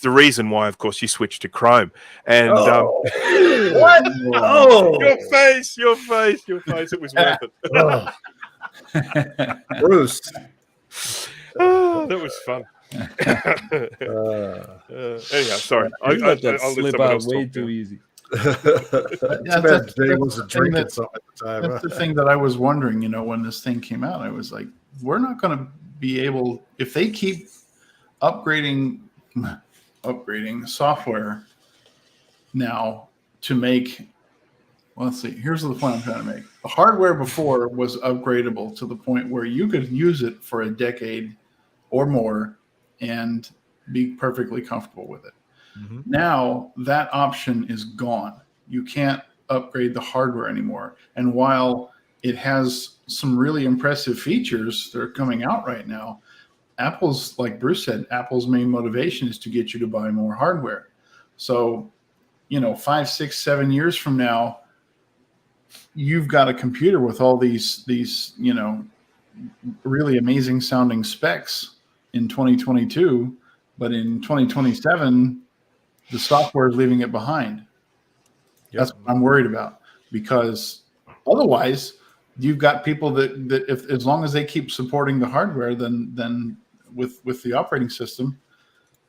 the reason why, of course, you switched to Chrome. And what? Whoa. Oh, your face, it was worth it. oh. Bruce. Oh, that was fun. Anyhow, sorry. You let that I'll let slip someone out else way talk too now. easy. Too bad Jay wasn't the thing drinking that- something at the time. That's the thing that I was wondering, when this thing came out, I was like, we're not going to be able, if they keep upgrading software now to make, well, let's see, here's the point I'm trying to make. The hardware before was upgradable to the point where you could use it for a decade or more and be perfectly comfortable with it. Mhm. Now that option is gone. You can't upgrade the hardware anymore. And while it has some really impressive features that are coming out right now, Apple's, like Bruce said, Apple's main motivation is to get you to buy more hardware. So, 5, 6, 7 years from now, you've got a computer with all these really amazing sounding specs in 2022, but in 2027, the software is leaving it behind. That's what I'm worried about, because otherwise you've got people that if as long as they keep supporting the hardware, then with the operating system,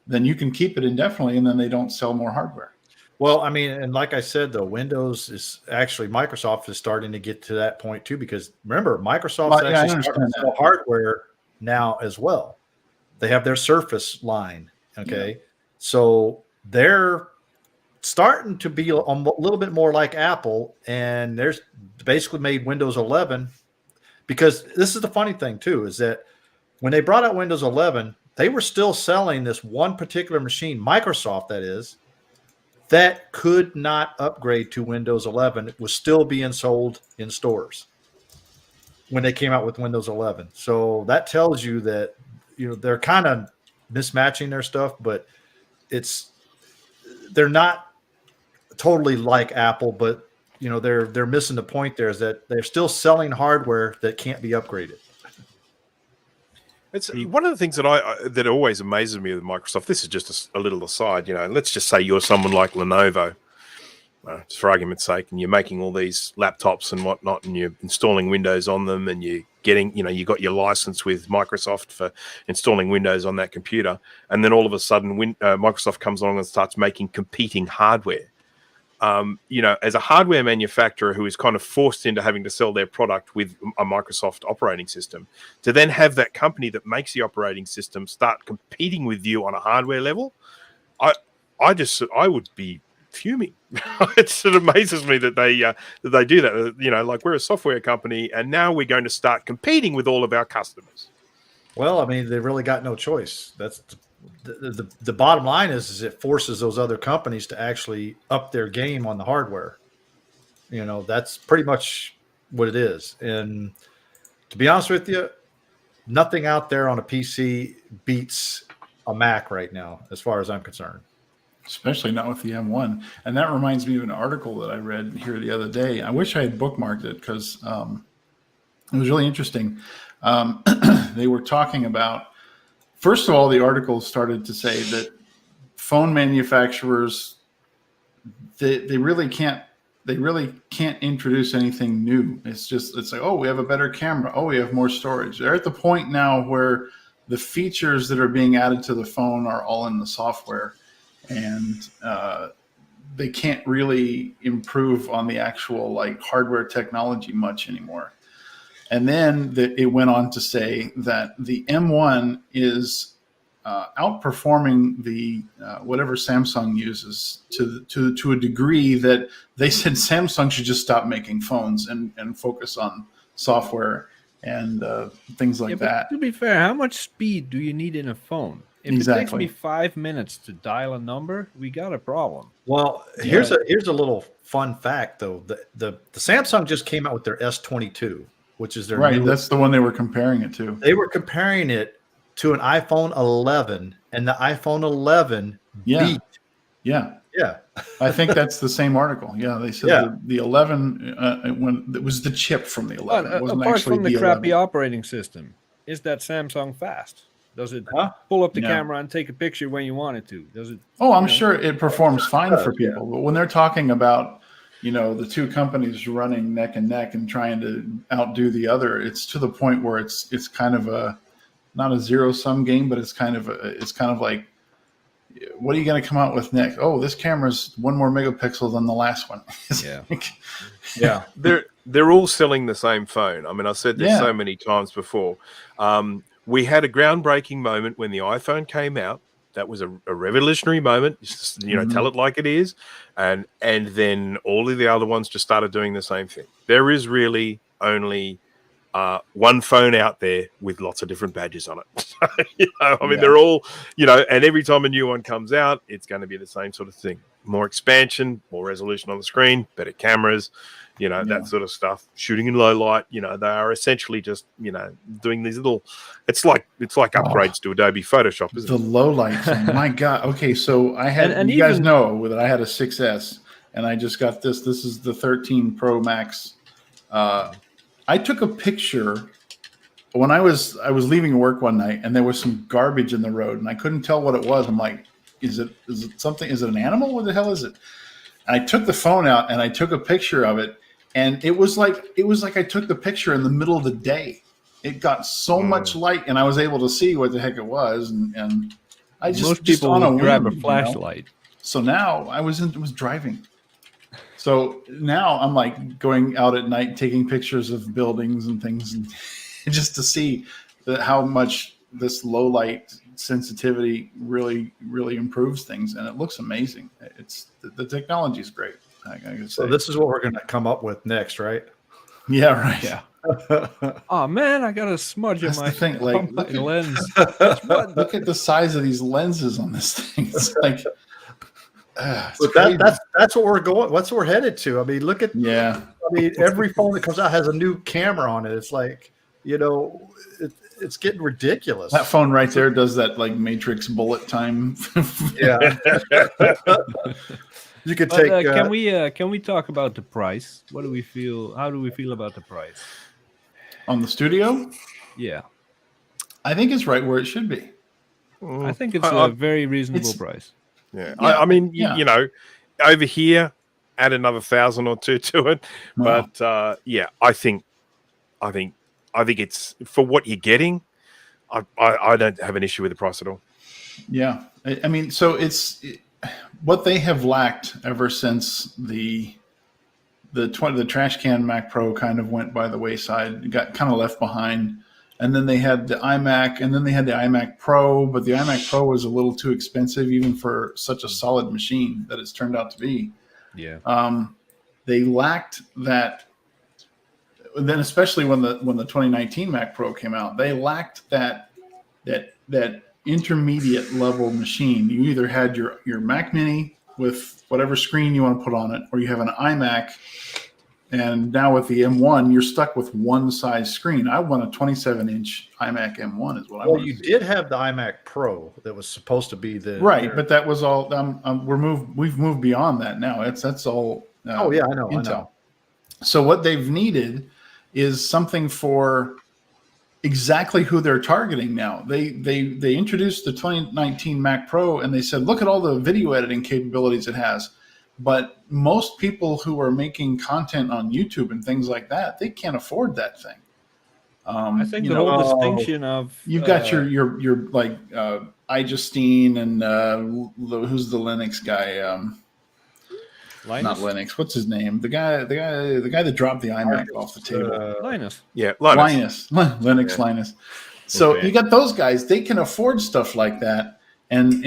then you can keep it indefinitely, and then they don't sell more hardware. Well, I mean, and like I said, though, Microsoft is starting to get to that point too, because remember, Microsoft's Well, yeah, I actually starting understand to sell hardware now as well. They have their Surface line. Okay. So they're starting to be a little bit more like Apple, and there's basically made Windows 11, because this is the funny thing too, is that when they brought out Windows 11, they were still selling this one particular machine, Microsoft that is, that could not upgrade to Windows 11. It was still being sold in stores when they came out with Windows 11. So that tells you that, they're kind of mismatching their stuff, but they're not totally like Apple, but they're missing the point there, is that they're still selling hardware that can't be upgraded. It's one of the things that always amazes me with Microsoft. This is just a little aside, let's just say you're someone like Lenovo, just for argument's sake, and you're making all these laptops and whatnot, and you're installing Windows on them, and you're getting, you got your license with Microsoft for installing Windows on that computer, and then all of a sudden Microsoft comes along and starts making competing hardware. as a hardware manufacturer who is kind of forced into having to sell their product with a Microsoft operating system, to then have that company that makes the operating system start competing with you on a hardware level, I would be fuming. It amazes me that they do that. Like, we're a software company, and now we're going to start competing with all of our customers. Well, I mean, they really got no choice. That's the bottom line is it forces those other companies to actually up their game on the hardware. That's pretty much what it is. And to be honest with you, nothing out there on a PC beats a Mac right now, as far as I'm concerned. Especially not with the M1. And that reminds me of an article that I read here the other day. I wish I had bookmarked it because it was really interesting. They were talking about, first of all, the article started to say that phone manufacturers, they really can't introduce anything new. It's like, oh, we have a better camera. Oh, we have more storage. They're at the point now where the features that are being added to the phone are all in the software, and they can't really improve on the actual hardware technology much anymore. And then it went on to say that the M1 is outperforming the whatever Samsung uses to a degree that they said Samsung should just stop making phones and focus on software and things like that. To be fair, how much speed do you need in a phone? If it takes me 5 minutes to dial a number, we got a problem. Well, here's a little fun fact though. The Samsung just came out with their S22, which is their right. That's the one they were comparing it to. They were comparing it to an iPhone 11, and the iPhone 11 beat. Yeah. Yeah. I think that's the same article. Yeah, they said the 11 when it was the chip from the 11. It wasn't apart actually from the the crappy 11. operating system, is that Samsung fast? Does it pull up the camera and take a picture when you want it to? Does it? Oh, I'm sure it performs fine for people. But when they're talking about, the two companies running neck and neck and trying to outdo the other, it's to the point where it's kind of not a zero-sum game, but it's kind of like, what are you going to come out with next? Oh, this camera's 1 more megapixel than the last one. Yeah. They're all selling the same phone. I mean, I said this so many times before. We had a groundbreaking moment when the iPhone came out. That was a revolutionary moment. Just, tell it like it is. And then all of the other ones just started doing the same thing. There is really only one phone out there with lots of different badges on it. They're all, and every time a new one comes out, it's going to be the same sort of thing. More expansion, more resolution on the screen, better cameras, that sort of stuff. Shooting in low light, they are essentially just, doing these little, it's like upgrades to Adobe Photoshop, isn't the low lights. My God. Okay. So I had, and you guys know that I had a 6S and I just got this. This is the 13 Pro Max. I took a picture when I was leaving work one night and there was some garbage in the road and I couldn't tell what it was. I'm like, is it something? Is it an animal? What the hell is it? And I took the phone out and I took a picture of it, and it was like I took the picture in the middle of the day. It got so much light, and I was able to see what the heck it was. And I just most people on a would grab a whim, flashlight. So now I was driving. So now I'm like going out at night, taking pictures of buildings and things, and just to see how much this low light sensitivity really, really improves things, and it looks amazing. It's the technology is great. I gotta say. So this is what we're going to come up with next, right? Yeah, right. Yeah. Oh man, I got a smudge in my thing. on my lens. Look at the size of these lenses on this thing. It's like, that's what we're going. That's what we're headed to. I mean, look at every phone that comes out has a new camera on it. It's like, it's getting ridiculous. That phone right there does that like Matrix bullet time. Yeah. You could take. Can we talk about the price? What do we feel? How do we feel about the price on the Studio? Yeah, I think it's right where it should be. I think it's a very reasonable price. Yeah. I mean, over here, add another 1,000 or 2 to it, but I think it's for what you're getting. I don't have an issue with the price at all. Yeah, I mean, so what they have lacked ever since the trash can Mac Pro kind of went by the wayside, got kind of left behind. And then they had the iMac, and then they had the iMac Pro, but the iMac Pro was a little too expensive even for such a solid machine that it's turned out to be. Yeah. They lacked that. Then, especially when the 2019 Mac Pro came out, they lacked that intermediate level machine. You either had your Mac Mini with whatever screen you want to put on it, or you have an iMac. And now with the M1, you're stuck with one size screen. I want a 27-inch iMac M1 is what I want. Well, you did have the iMac Pro that was supposed to be the right, but that was all. We've moved beyond that now. That's all. Oh yeah, I know. Intel. I know. So what they've needed is something for exactly who they're targeting now. They introduced the 2019 Mac Pro and they said, look at all the video editing capabilities it has. But most people who are making content on YouTube and things like that, they can't afford that thing. I think the whole distinction of you've got your like iJustine and who's the Linux guy? Linus? Not Linux. What's his name? The guy that dropped the iMac off the table. Linus. Yeah, Linus. Linux. Yeah. Linus. So Okay. you got those guys. They can afford stuff like that. And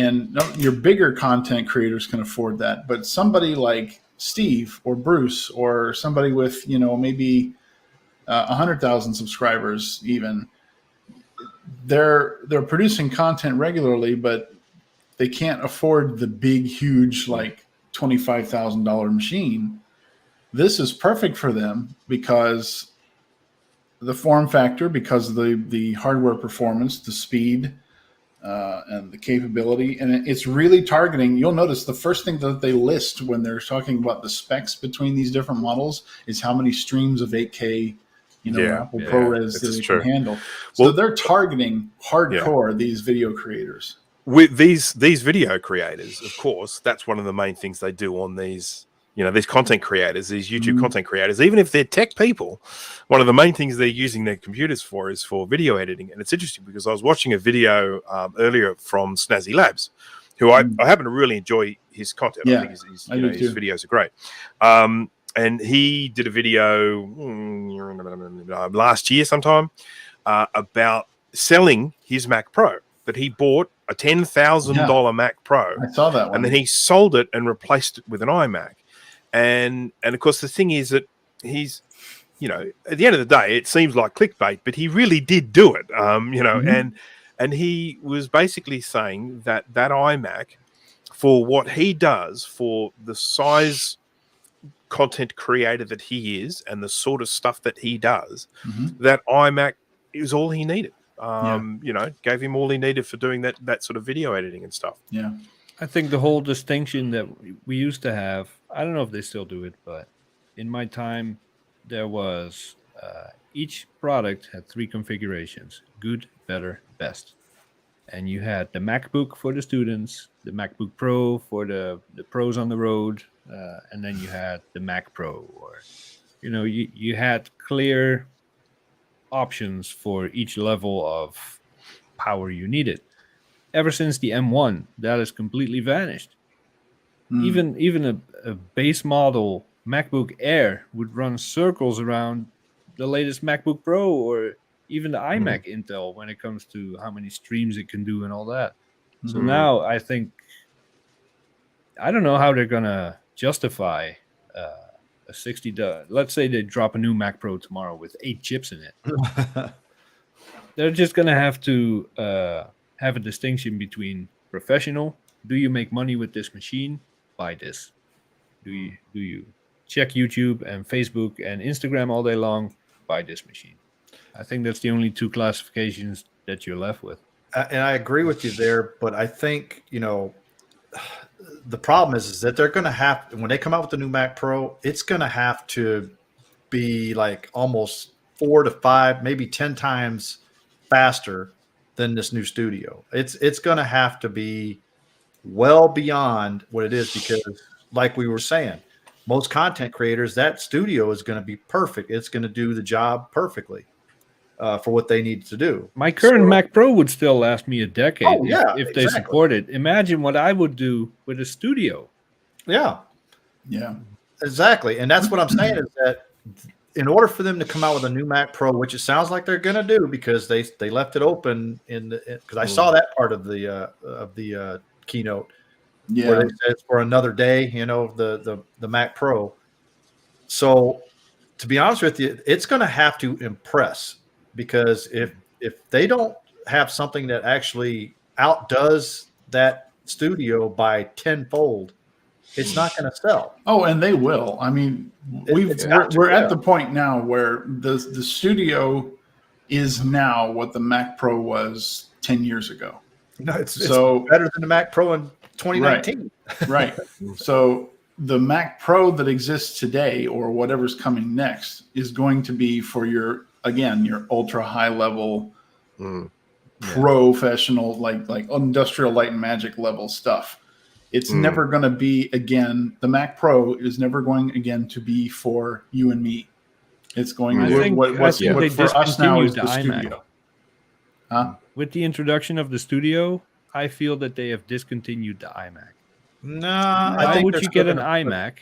your bigger content creators can afford that, but somebody like Steve or Bruce or somebody with maybe 100,000 subscribers, even they're producing content regularly, but they can't afford the big, huge like $25,000 machine. This is perfect for them because the form factor, because of the hardware performance, the speed. And the capability, and it's really targeting. You'll notice the first thing that they list when they're talking about the specs between these different models is how many streams of 8K, Apple ProRes that they can handle. So they're targeting hardcore these video creators. With these video creators, of course, that's one of the main things they do on these. These content creators, these YouTube content creators, even if they're tech people, one of the main things they're using their computers for is for video editing. And it's interesting because I was watching a video earlier from Snazzy Labs, who I happen to really enjoy his content. Yeah, I think his videos are great. And he did a video last year sometime about selling his Mac Pro, that he bought a $10,000 Mac Pro. I saw that one. And then he sold it and replaced it with an iMac. And of course, the thing is that he's, at the end of the day, it seems like clickbait, but he really did do it, and he was basically saying that iMac, for what he does, for the size content creator that he is and the sort of stuff that he does, that iMac is all he needed. Gave him all he needed for doing that sort of video editing and stuff. Yeah. I think the whole distinction that we used to have, I don't know if they still do it, but in my time, there was each product had 3 configurations: good, better, best. And you had the MacBook for the students, the MacBook Pro for the pros on the road, and then you had the Mac Pro. Or, you had clear options for each level of power you needed. Ever since the M1, that has completely vanished. Even a base model MacBook Air would run circles around the latest MacBook Pro or even the iMac Intel when it comes to how many streams it can do and all that. So now I think, I don't know how they're going to justify a $60. Let's say they drop a new Mac Pro tomorrow with 8 chips in it. They're just going to have to have a distinction between professional. Do you make money with this machine? Buy this. Do you check YouTube and Facebook and Instagram all day long? Buy this machine. I think that's the only 2 classifications that you're left with. And I agree with you there, but I think the problem is that they're going to have, when they come out with the new Mac Pro, it's going to have to be like almost 4 to 5, maybe 10 times faster than this new studio. It's going to have to be well beyond what it is, because like we were saying, most content creators, that studio is going to be perfect. It's going to do the job perfectly. for what they need to do. My current So- Mac Pro would still last me a decade Oh, yeah, if they exactly. support it. Imagine what I would do with a studio. Yeah, Yeah. exactly. And that's what I'm saying is that in order for them to come out with a new Mac Pro, which it sounds like they're going to do because they left it open because I saw that part of the keynote Yeah. where they said it's for another day, the Mac Pro. So to be honest with you, it's going to have to impress, because if they don't have something that actually outdoes that studio by tenfold, it's not going to sell. Oh, and they will. I mean, It's got to, we're yeah. at the point now where the studio is now what the Mac Pro was 10 years ago. No, it's So- better than the Mac Pro in 2019. Right. So the Mac Pro that exists today, or whatever's coming next, is going to be for your ultra high level Mm. professional, like industrial light and magic level stuff. It's never going to be again. The Mac Pro is never going again to be for you and me. It's going I to think- what I think they for us now is discontinued the the iMac. studio. Huh? With the introduction of the studio, I feel that they have discontinued the iMac. No, I Why think would they're you still get an gonna- iMac,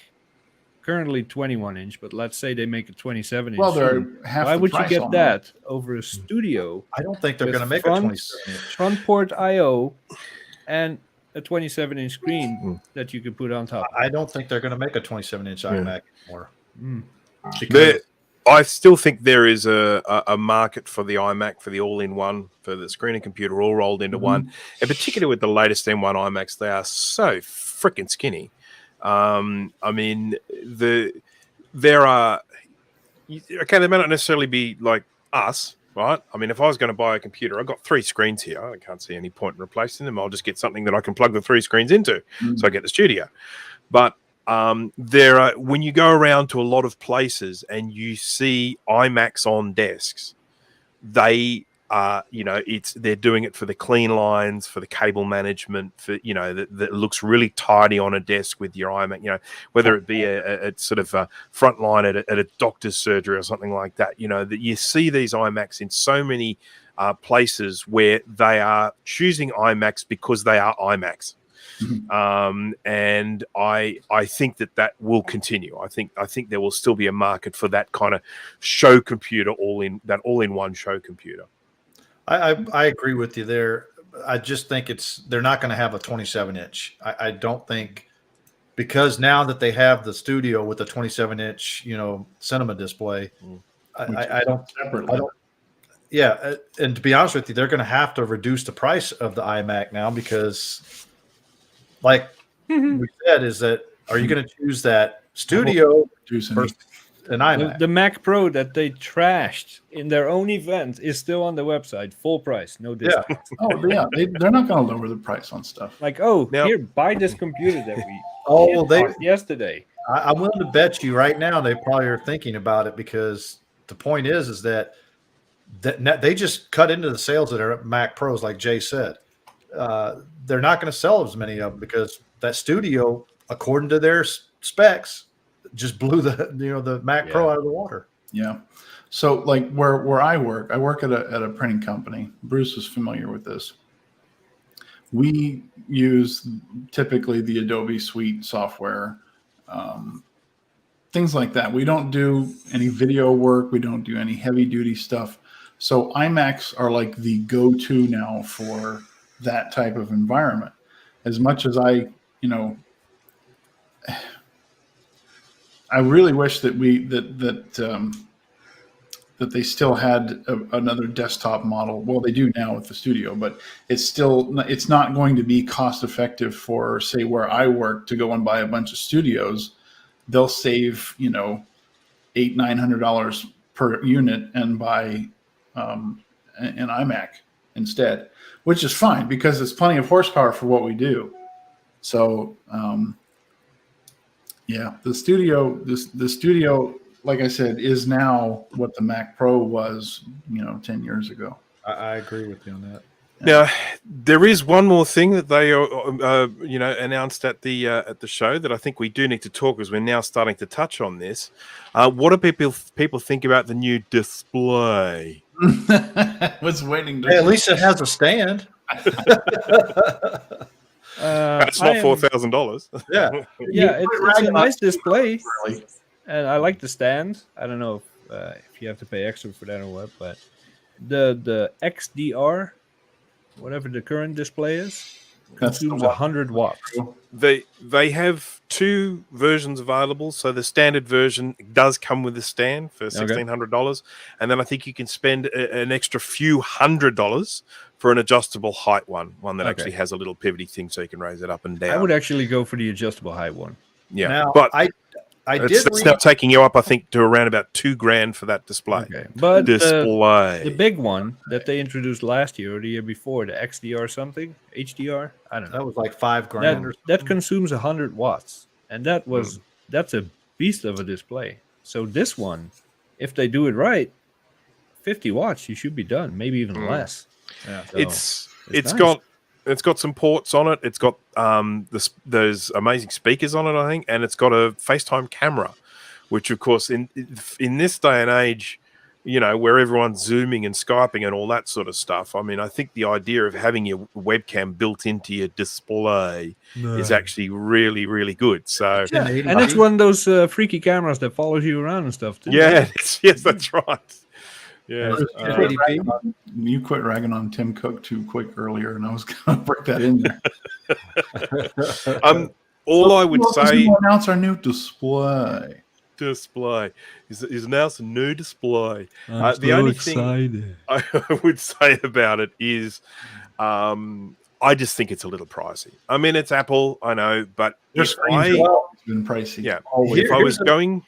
currently 21 inch, but let's say they make a 27 inch? Well, they're soon. half. Why the would you price get almost. that over a studio I don't think they're with going to make a front- 27 inch. front port I/O and a 27 inch screen Mm. that you could put on top? I don't think they're going to make a 27 inch iMac anymore. Mm. Because I still think there is a market for the iMac, for the all-in-one, for the screen and computer all rolled into one. And particularly with the latest M1 iMacs, they are so freaking skinny. I mean, there are okay. They may not necessarily be like us, right? I mean, if I was going to buy a computer, I've got 3 screens here. I can't see any point in replacing them. I'll just get something that I can plug the 3 screens into, so I get the studio. But there are, when you go around to a lot of places and you see iMacs on desks, they are, they're doing it for the clean lines, for the cable management, for that looks really tidy on a desk with your iMac. Whether it be a sort of a front line at a doctor's surgery or something like that. That you see these iMacs in so many places where they are choosing iMacs because they are iMacs. And I think that will continue. I think there will still be a market for that kind of show computer, all-in-one show computer. I agree with you there. I just think they're not going to have a 27 inch. I don't think, because now that they have the studio with the 27 inch, cinema display, I don't. Separately. Yeah, and to be honest with you, they're going to have to reduce the price of the iMac now, because, like we said, is that are you going to choose that studio Juice versus an The, iMac? the Mac Pro that they trashed in their own event is still on the website, full price, no discount. Oh yeah, they're not going to lower the price on stuff. Like, oh, Now- here, buy this computer that we Oh, they. talked yesterday. I'm willing to bet you right now they probably are thinking about it, because the point is that they just cut into the sales of their Mac Pros, like Jay said. They're not going to sell as many of them, because that studio, according to their specs, just blew the Mac Pro out of the water. Yeah. So like where I work at a printing company. Bruce is familiar with this. We use typically the Adobe Suite software, things like that. We don't do any video work. We don't do any heavy duty stuff. So iMacs are like the go-to now for that type of environment. As much as I really wish that that they still had another desktop model. Well, they do now with the studio, but it's not going to be cost effective for, say, where I work, to go and buy a bunch of studios. They'll save $800-900 per unit and buy an iMac instead, which is fine because it's plenty of horsepower for what we do. So yeah, the studio, like I said, is now what the Mac Pro was, 10 years ago. I agree with you on that. Now, there is one more thing that they, announced at the show that I think we do need to talk, as we're now starting to touch on this. What do people think about the new display? Was waiting to. Hey, at least it has a stand. That's not $4,000. Yeah. Yeah, it's a nice display, Really. and I like the stand. I don't know if you have to pay extra for that or what, but the XDR, whatever the current display is, That's the consumes one. 100 watts. They have two versions available. So the standard version does come with a stand for $1,600, and then I think you can spend an extra few $100 for an adjustable height one that actually has a little pivoty thing so you can raise it up and down. I would actually go for the adjustable height one. Yeah, Now, but I it's did now read, taking you up, I think, to around about $2,000 for that display. Okay, but Display. the big one that they introduced last year or the year before, the XDR something, HDR, I don't know. that was like $5,000. That consumes 100 watts, and that's a beast of a display. So this one, if they do it right, 50 watts, you should be done, maybe even less. Yeah, so It's nice. got some ports on it. It's got those amazing speakers on it, I think, and it's got a FaceTime camera, which of course in this day and age, where everyone's Zooming and Skyping and all that sort of stuff. I mean, I think the idea of having your webcam built into your display is actually really, really good. So Yeah, and it's one of those freaky cameras that follows you around and stuff too. yeah, yes, that's right. Yeah. You quit ragging on Tim Cook too quick earlier, and I was going to break that in there. All I would say, announce our new display. is now a new display. The only thing I would say about it is, I just think it's a little pricey. I mean, it's Apple, I know, but Their if screens have always been pricey. yeah, Always. if I was going.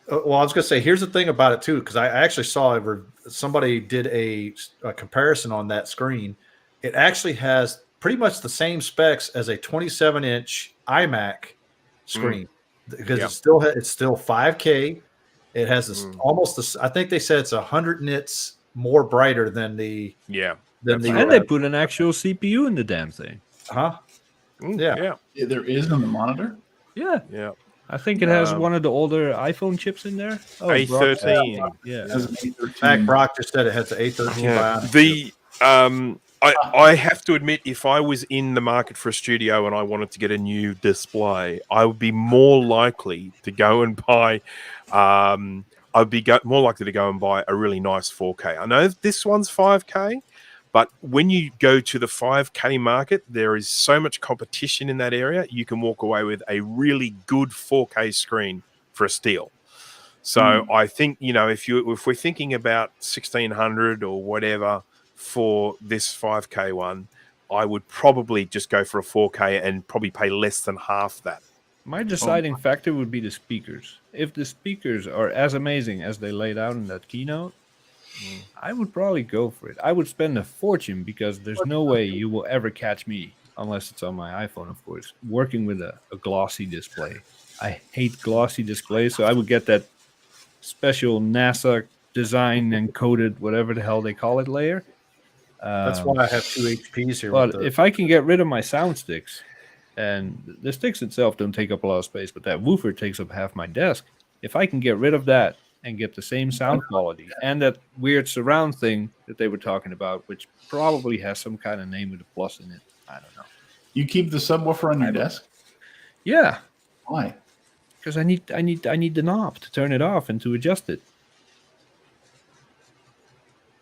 Well, I was going to say, here's the thing about it too, because I actually saw somebody did a comparison on that screen. It actually has pretty much the same specs as a 27-inch iMac screen, because it's still 5K. It has this almost this. I think they said it's 100 nits more brighter than the Yeah. than the. And they put an actual CPU in the damn thing. Huh? Yeah. Yeah. There is on the monitor. Yeah, Yeah. I think it has one of the older iPhone chips in there. Oh, A13. Yeah. It has an A13. Mac Brock just said it has the A13 Yeah. Bionic. I have to admit, if I was in the market for a studio and I wanted to get a new display, I would be more likely to go and buy. More likely to go and buy a really nice 4K. I know this one's 5K, but when you go to the 5K market, there is so much competition in that area. You can walk away with a really good 4K screen for a steal. So I think, if we're thinking about 1,600 or whatever for this 5K one, I would probably just go for a 4K and probably pay less than half that. My deciding factor would be the speakers. If the speakers are as amazing as they laid out in that keynote, I would probably go for it. I would spend a fortune, because there's no way you will ever catch me, unless it's on my iPhone, of course, working with a glossy display. I hate glossy displays, so I would get that special NASA design and coated, whatever the hell they call it, layer. That's why I have 2 HPs here. But if I can get rid of my sound sticks, and the sticks itself don't take up a lot of space, but that woofer takes up half my desk. If I can get rid of that and get the same sound quality and that weird surround thing that they were talking about, which probably has some kind of name with a plus in it, I don't know. You keep the subwoofer on your desk? Yeah, Why? because I need the knob to turn it off and to adjust it.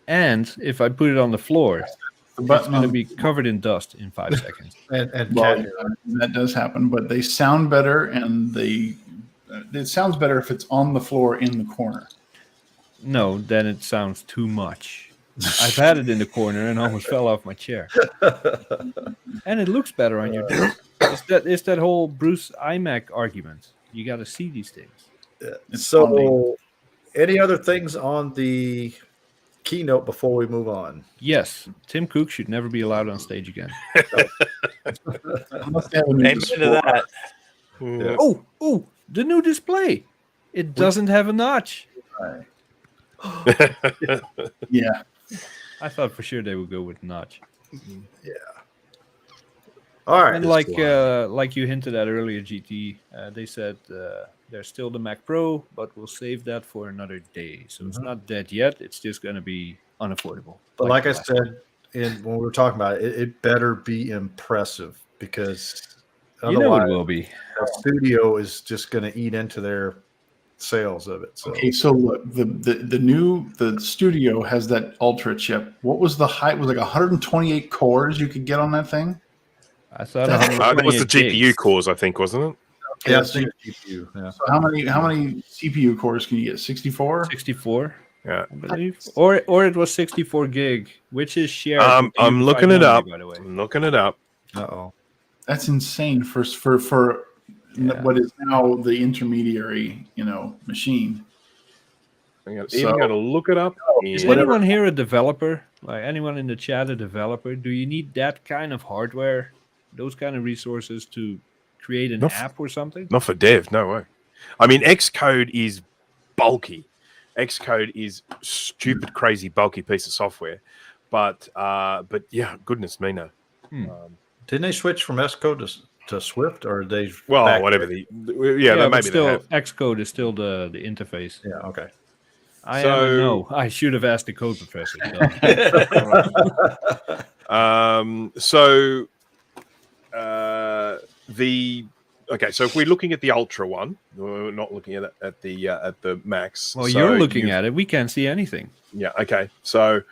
And if I put it on the floor, The it's button going to on be covered in dust in 5 seconds. and well, Cat- that does happen, but they sound better, and it sounds better if it's on the floor in the corner. No, then it sounds too much. I've had it in the corner and almost fell off my chair. And it looks better on your desk. It's that whole Bruce iMac argument. You got to see these things. It's so, funny. any other things on the keynote before we move on? Yes, Tim Cook should never be allowed on stage again. Unless they have a new Amen display. to that. Yeah. Oh, the new display. It doesn't have a notch. Yeah. I thought for sure they would go with notch. All right. And like you hinted at earlier, GT, they said there's still the Mac Pro, but we'll save that for another day. So it's not dead yet. It's just going to be unaffordable. But like I the last said, when we were talking about it, it better be impressive because one. You know otherwise it will be. the studio is just going to eat into their sales of it. So Okay, so look, the studio has that Ultra chip. What was the height? Was like 128 cores you could get on that thing? I thought That That was the 128 GPU gigs. cores, I think, wasn't it? yeah, Yes. GPU. Yeah. So how many CPU cores can you get? 64? 64, Yeah. I believe, or it was 64 gig, which is shared. with the I'm unified looking it memory, up. by the way. I'm looking it up. Uh-oh. That's insane for Yeah. what is now the intermediary, machine. I'm So- even going to look it up. Is in- anyone here a developer? Like anyone in the chat a developer? Do you need that kind of hardware, those kind of resources to create an Not f- app or something? Not for dev, no way. I mean, Xcode is bulky. Xcode is stupid, crazy, bulky piece of software. But yeah, goodness me, no. Didn't they switch from Xcode to Swift, or they? Well, back- whatever. Yeah, but maybe still, they have. Xcode is still the interface. Yeah. Okay. I So- am a no. I should have asked the code professor. Duh. So so if we're looking at the Ultra one, we're not looking at the Max. Well, So you're looking you've- at it. We can't see anything. Yeah. Okay. So,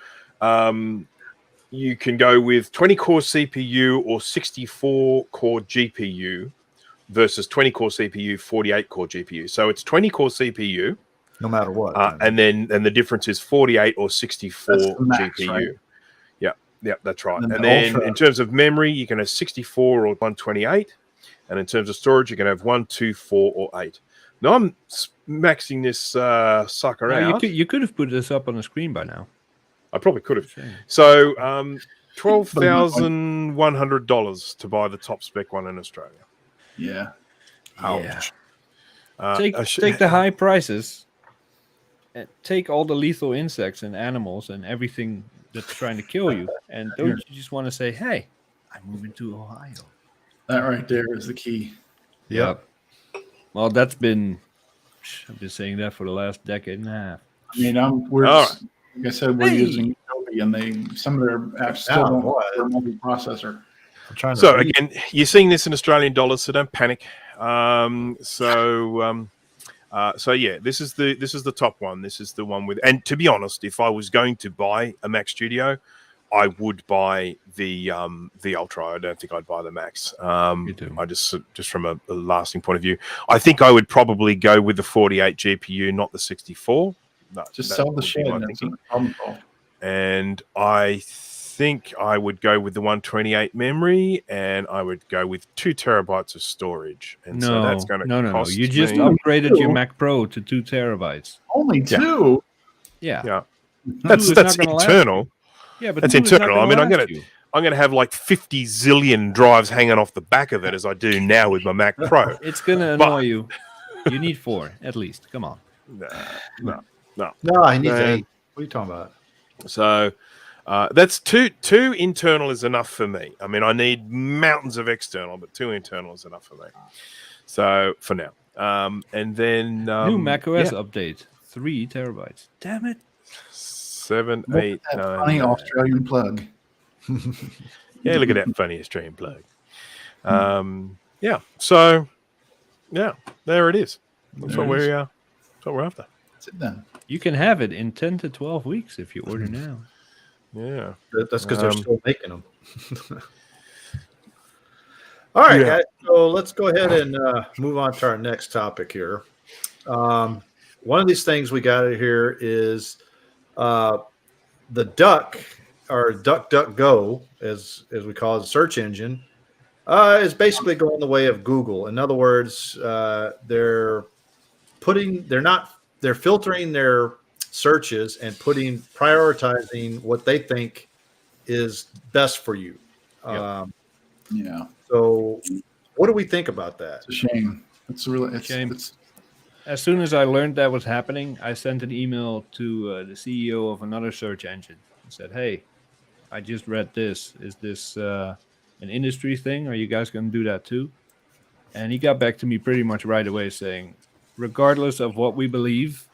you can go with 20 core CPU or 64 core GPU versus 20 core CPU, 48 core GPU. So it's 20 core CPU, No matter what. and the difference is 48 or 64 That's the max, GPU. right? Yeah, that's right. And And the then Ultra- in terms of memory, you can have 64 or 128, and in terms of storage, you can have 1, 2, 4, or 8. Now I'm maxing this sucker No, out. you could have put this up on the screen by now. I probably could have. Shame. So, $12,100 to buy the top spec one in Australia. Yeah. Yeah. Uh, Take I sh- take the high prices, and take all the lethal insects and animals and everything that's trying to kill you, and don't you just want to say, "Hey, I'm moving to Ohio"? That right there is the key. Yep. Well, I've been saying that for the last decade and a half. I mean, we're All like I said, we're Hey. using Adobe, and some of their apps still Yeah, don't boy. work for multiprocessor. I'm trying to. So read. again, you're seeing this in Australian dollars, so don't panic. So yeah, this is the top one. This is the one with. And to be honest, if I was going to buy a Mac Studio, I would buy the Ultra. I don't think I'd buy the Max. Me too. I just from a lasting point of view, I think I would probably go with the 48 GPU, not the 64. No, Just that sell would the be shed. my That's thinking. a problem solved. And I think I would go with the 128 memory, and I would go with 2 terabytes of storage. And so No, that's going to no. cost You just me- upgraded your Two. Mac Pro to 2 terabytes. Only Yeah. two. Yeah, Yeah. Two That's is not that's gonna last. internal. yeah, but That's 2 is not internal. I mean, I'm last gonna- you. I'm going to have like 50 zillion drives hanging off the back of it as I do now with my Mac Pro. It's gonna But- annoy you. You need 4 at least. Come on. No. No, he needs Man. 8. What are you talking about? So that's two internal is enough for me. I mean, I need mountains of external, but 2 internal is enough for me. So for now, and then New macOS yeah, update, 3 terabytes. Damn it! 7, Look 8, at that 9. funny Australian plug. Yeah, look at that funny Australian plug. Yeah. So yeah, there it is. That's There what it is. that's what we're after. That's it then. You can have it in 10 to 12 weeks if you order now. Yeah. That's because they're Um, still making them. All right, Yeah. guys. So let's go ahead and move on to our next topic here. One of these things we got here is the Duck, or DuckDuckGo, as we call it, the search engine, is basically going the way of Google. In other words, they're filtering their searches and prioritizing what they think is best for you. Yep. Yeah. So what do we think about that? It's a shame. It's really Shame. It's As soon as I learned that was happening, I sent an email to the CEO of another search engine said, "Hey, I just read this. Is this an industry thing? Are you guys going to do that too?" And he got back to me pretty much right away saying, regardless of what we believe,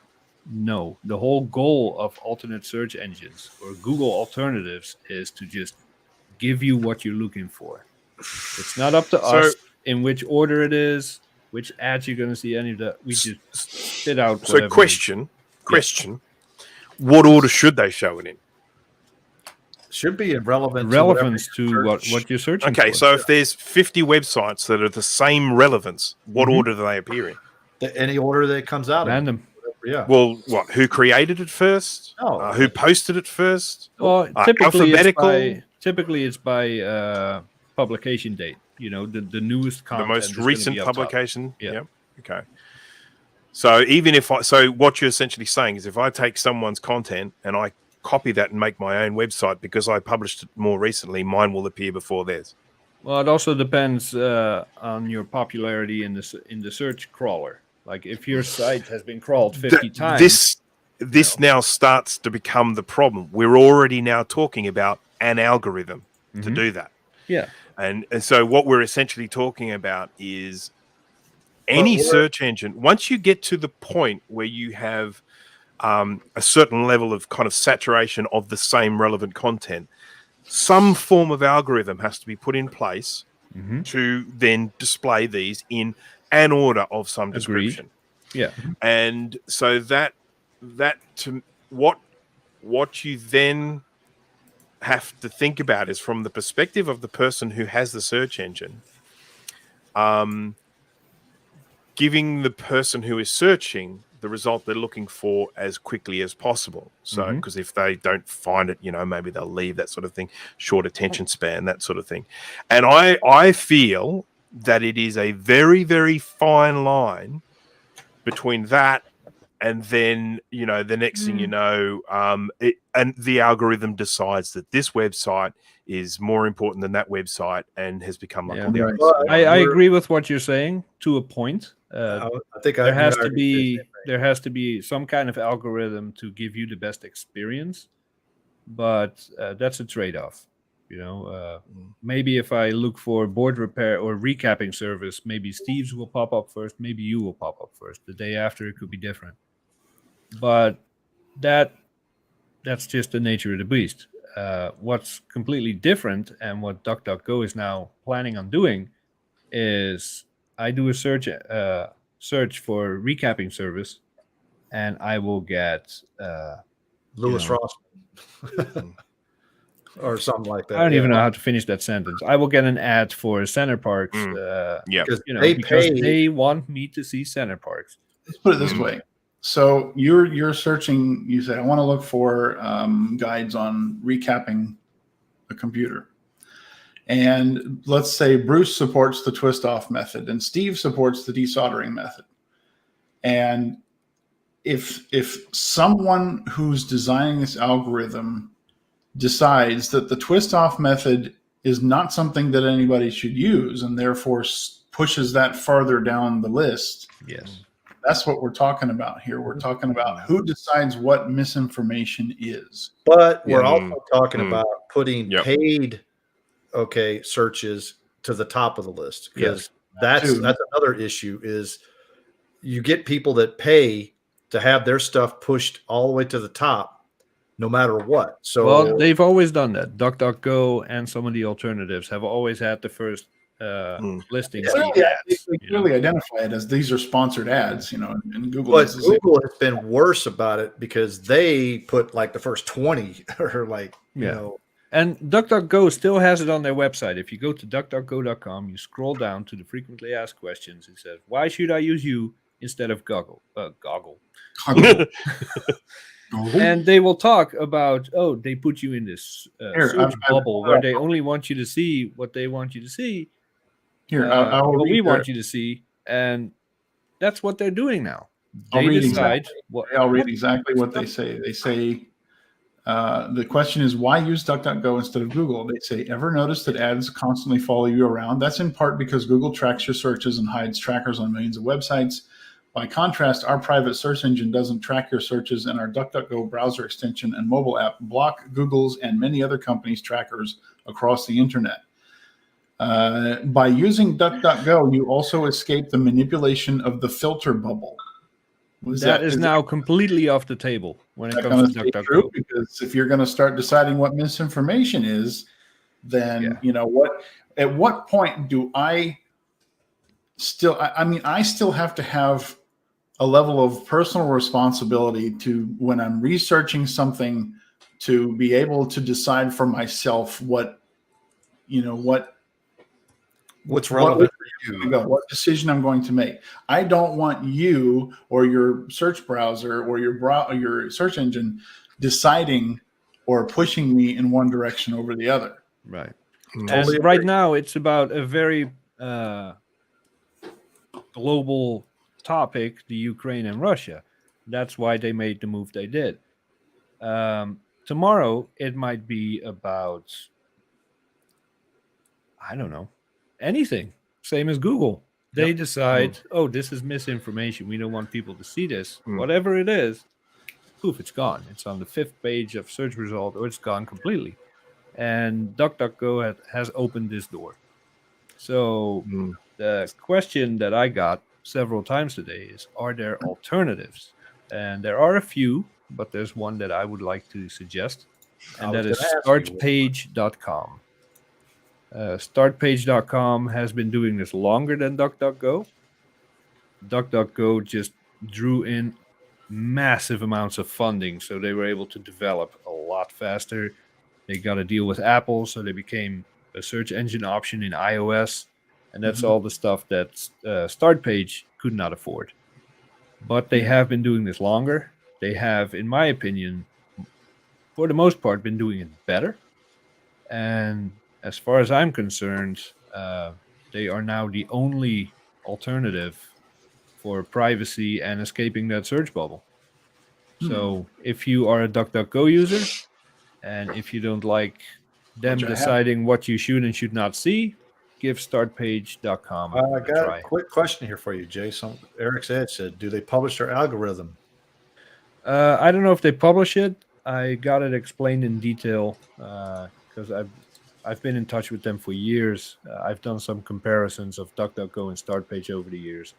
no. The whole goal of alternate search engines or Google alternatives is to just give you what you're looking for. It's not up to us in which order it is, which ads you're going to see, any of that. We just spit out. So question, what order should they show it in? Should be irrelevant. Relevance to what you're searching for. Okay, so if there's 50 websites that are the same relevance, what order do they appear in? Any order that it comes out Random. in. Yeah. Well, what? Who created it first? No. Who posted it first? Well, alphabetical? Typically it's by publication date. You know, the newest The content. most is gonna recent be up top. publication? Yeah. Yep. Okay. So even if so what you're essentially saying is if I take someone's content and I copy that and make my own website because I published it more recently, mine will appear before theirs. Well, it also depends on your popularity in the search crawler. Like if your site has been crawled 50 times. This now starts to become the problem. We're already now talking about an algorithm to do that. Yeah. And so what we're essentially talking about is any search engine, once you get to the point where you have a certain level of kind of saturation of the same relevant content, some form of algorithm has to be put in place to then display these in an order of some description. Yeah. And so that to what you then have to think about is from the perspective of the person who has the search engine, giving the person who is searching the result they're looking for as quickly as possible. So, because if they don't find it, maybe they'll leave, that sort of thing, short attention span, that sort of thing. And I feel that it is a very, very fine line between that and then, the next thing and the algorithm decides that this website is more important than that website and has become like all the others. I agree with what you're saying to a point. I think there has to be some kind of algorithm to give you the best experience, but that's a trade-off. Maybe if I look for board repair or recapping service, maybe Steve's will pop up first, maybe you will pop up first. The day after, it could be different. But that's just the nature of the beast. What's completely different, and what DuckDuckGo is now planning on doing, is I do a search for recapping service, and I will get Lewis Rossman or something like that. I don't even know how to finish that sentence. I will get an ad for Center Parks. Because because they want me to see Center Parks. Let's put it this way. So you're searching. You say, I want to look for guides on recapping a computer. And let's say Bruce supports the twist off method and Steve supports the desoldering method. And if someone who's designing this algorithm decides that the twist off method is not something that anybody should use and therefore pushes that farther down the list. Yes. That's what we're talking about here. We're talking about who decides what misinformation is. But we're also talking about putting paid searches to the top of the list, because that's another issue. Is you get people that pay to have their stuff pushed all the way to the top, no matter what. So they've always done that. DuckDuckGo and some of the alternatives have always had the first listing. They clearly identify it as these are sponsored ads, and Google. But Google has been worse about it because they put like the first 20 or And DuckDuckGo still has it on their website. If you go to duckduckgo.com, you scroll down to the frequently asked questions. It says, "Why should I use you instead of Goggle?" And they will talk about, they put you in this search bubble where they only want you to see what they want you to see. What we want you to see, and that's what they're doing now. I'll read exactly what they say. They say, the question is, why use DuckDuckGo instead of Google? They say, ever notice that ads constantly follow you around? That's in part because Google tracks your searches and hides trackers on millions of websites. By contrast, our private search engine doesn't track your searches, and our DuckDuckGo browser extension and mobile app block Google's and many other companies' trackers across the internet. By using DuckDuckGo, you also escape the manipulation of the filter bubble. That is now completely off the table when it that comes to gonna stay true? DuckDuckGo. Because if you're going to start deciding what misinformation is, then Yeah. you know what. At what point do I still? I mean, I still have to have a level of personal responsibility to when I'm researching something to be able to decide for myself what What's relevant for you? What decision I'm going to make. I don't want you or your search browser or your search engine deciding or pushing me in one direction over the other. Right. Totally And right agree. now, it's about a very global topic, the Ukraine and Russia. That's why they made the move they did. Tomorrow, it might be about, I don't know, anything. Same as Google. They decide, oh, this is misinformation. We don't want people to see this. Whatever it is, poof, it's gone. It's on the 5th page of search result, or it's gone completely. And DuckDuckGo has opened this door. So the question that I got several times today is, are there alternatives? And there are a few, but there's one that I would like to suggest, and that is startpage.com. Startpage.com has been doing this longer than DuckDuckGo. DuckDuckGo just drew in massive amounts of funding, so they were able to develop a lot faster. They got a deal with Apple, so they became a search engine option in iOS, and that's all the stuff that Startpage could not afford. But they have been doing this longer. They have, in my opinion, for the most part, been doing it better. And as far as I'm concerned, they are now the only alternative for privacy and escaping that search bubble. So if you are a DuckDuckGo user, and if you don't like them deciding what you should and should not see, give startpage.com I a got try. a quick question here for you, Jason. Eric's Edge said, do they publish their algorithm? I don't know if they publish it. I got it explained in detail because I've been in touch with them for years. I've done some comparisons of DuckDuckGo and Startpage over the years.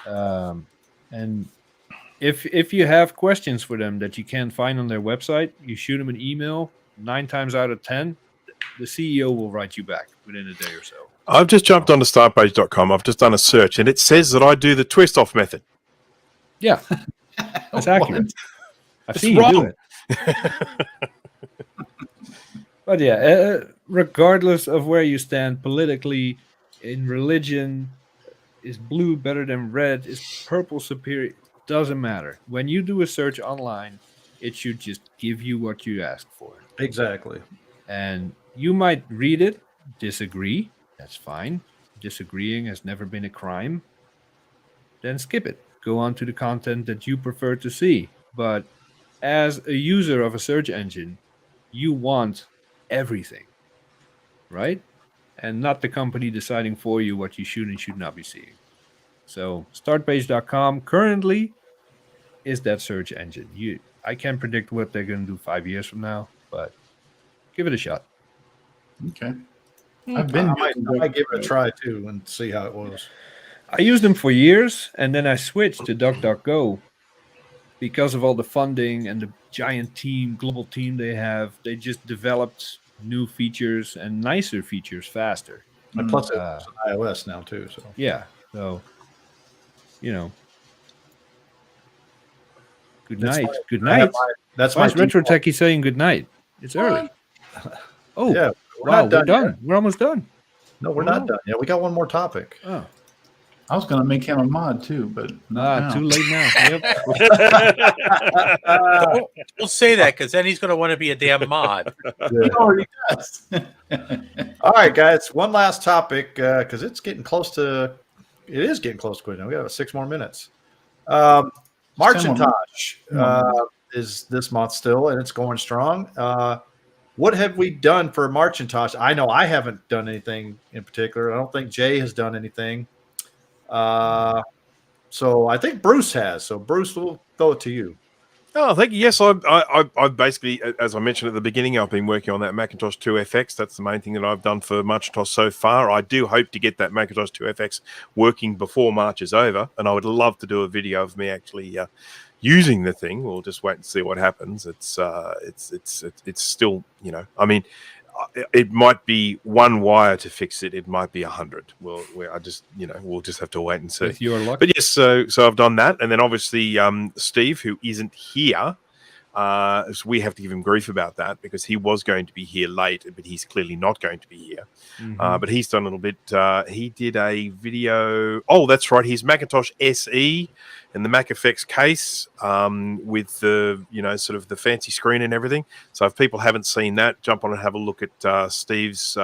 And if you have questions for them that you can't find on their website, you shoot them an email. 9 times out of 10, the CEO will write you back within a day or so. I've just jumped onto startpage.com. I've just done a search, and it says that I do the twist off method. Yeah, that's accurate. I've It's seen you do wrong. it. But yeah, regardless of where you stand politically, in religion, is blue better than red? Is purple superior? Doesn't matter. When you do a search online, it should just give you what you asked for. Exactly. And you might read it, disagree. That's fine. Disagreeing has never been a crime. Then skip it. Go on to the content that you prefer to see. But as a user of a search engine, you want everything, right? And not the company deciding for you what you should and should not be seeing. So startpage.com currently is that search engine. I can't predict what they're going to do 5 years from now, but give it a shot. Okay. I might give it a try too and see how it was. I used them for years, and then I switched to DuckDuckGo because of all the funding and the giant global team they have. They just developed new features and nicer features faster. And plus, it's on iOS now too. So Yeah, so good That's night. fine. Good I have night. that's Why my is Retro default. Techie saying good night? It's early. Oh, Yeah, we're wow, not done we're done. yet. We're almost done. No, we're not done. Yeah, we got one more topic. Oh, I was going to make him a mod too, but not now. too late now. Yep. Don't say that because then he's going to want to be a damn mod. He already does. All right, guys. One last topic because it's getting close to. It is getting close to quitting. We got 6 more minutes. Marchintosh is this month still, and it's going strong. What have we done for Marchintosh? I know I haven't done anything in particular. I don't think Jay has done anything. So So I think Bruce has. So Bruce, we'll throw it to you. Oh, thank you. Yes, I've basically, as I mentioned at the beginning, I've been working on that Macintosh 2 FX. That's the main thing that I've done for Macintosh so far. I do hope to get that Macintosh 2 FX working before March is over, and I would love to do a video of me actually using the thing. We'll just wait and see what happens. It's still, you know, I mean, it might be one wire to fix it. It might be 100. We'll just have to wait and see. With your luck. But yes, so I've done that, and then obviously Steve, who isn't here, so we have to give him grief about that because he was going to be here late, but he's clearly not going to be here. But he's done a little bit. He did a video. Oh, that's right. His Macintosh SE and the MacFX case with the sort of the fancy screen and everything. So if people haven't seen that, jump on and have a look at Steve's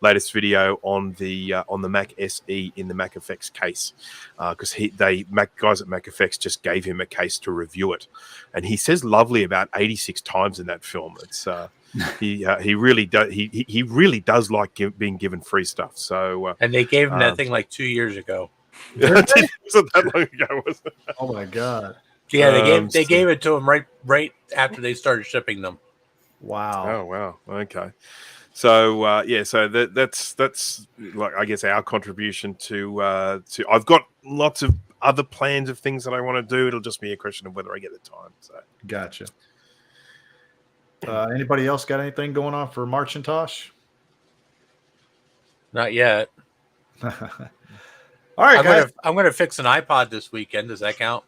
latest video on the Mac SE in the MacFX case, because guys at MacFX just gave him a case to review it, and he says lovely about 86 times in that film. It's he really does he really does like being given free stuff. So and they gave him that thing like 2 years ago. wasn't that long ago, was it? Oh my God! Yeah, they gave it to him right after they started shipping them. Wow. Oh wow. Okay. So so that's like, I guess, our contribution to I've got lots of other plans of things that I want to do. It'll just be a question of whether I get the time. So Gotcha. Anybody else got anything going on for Marcintosh? Not yet. All right, guys. I'm gonna fix an iPod this weekend. Does that count?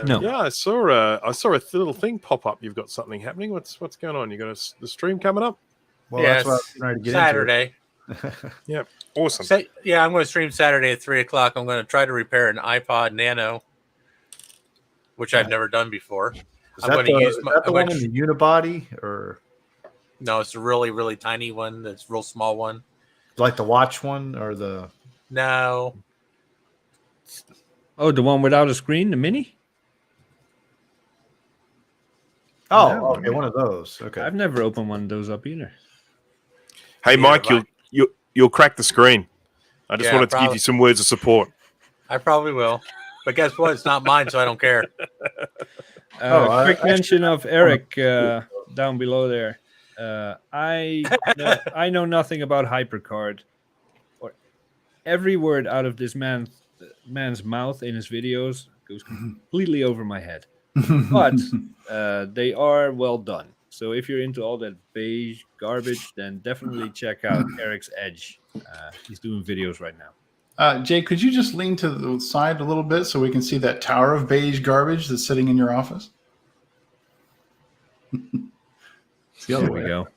No. yeah, I saw a little thing pop up. You've got something happening. What's going on? You got the stream coming up? Well, Yeah, that's what I was trying to get Saturday. Yeah, awesome. I'm going to stream Saturday at 3:00. I'm going to try to repair an iPod Nano, which I've never done before. Is I'm that going to use the one in the unibody, or No, it's a really, really tiny one. That's a real small one. like the watch one, or the? No, Oh, the one without a screen, the mini? Oh, No, okay, one of those. Okay. I've never opened one of those up either. Hey, Yeah, Mike, right. you'll crack the screen. I just Yeah, wanted to give probably. you some words of support. I probably will. But guess what? It's not mine, so I don't care. Quick mention of Eric down below there. I know nothing about HyperCard. Or every word out of this man's mouth in his videos goes completely over my head. But they are well done. So if you're into all that beige garbage, then definitely check out Eric's Edge. He's doing videos right now. Jay, could you just lean to the side a little bit so we can see that tower of beige garbage that's sitting in your office? It's the other There we way. go.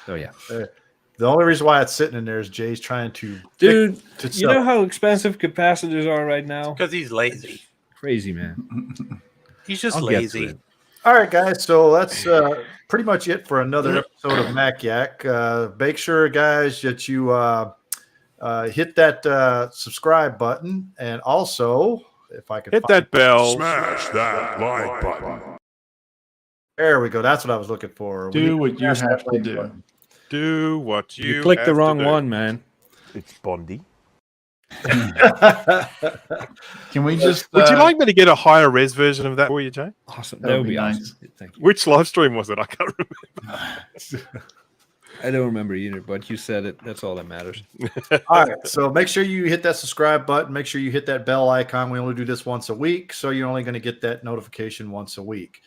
So yeah, The only reason why it's sitting in there is Jay's trying to dude, fix you itself. know how expensive capacitors are right now? Because he's lazy. Crazy, man. He's just I'll get to lazy. it. All right, guys. So that's pretty much it for another episode of Mac Yak. Make sure, guys, that you hit that subscribe button, and also, if I can Hit that bell. Smash that like button. There we go. That's what I was looking for. We need Do what you smash that have to like do. button. Do what you You clicked the have to wrong do. one, man. It's Bondy. Can we just? Would you like me to get a higher res version of that for you, Jay? Awesome. That That would would be be nice. awesome. Thank you. Which live stream was it? I can't remember. I don't remember either, but you said it. That's all that matters. All right. So make sure you hit that subscribe button. Make sure you hit that bell icon. We only do this once a week, so you're only going to get that notification once a week.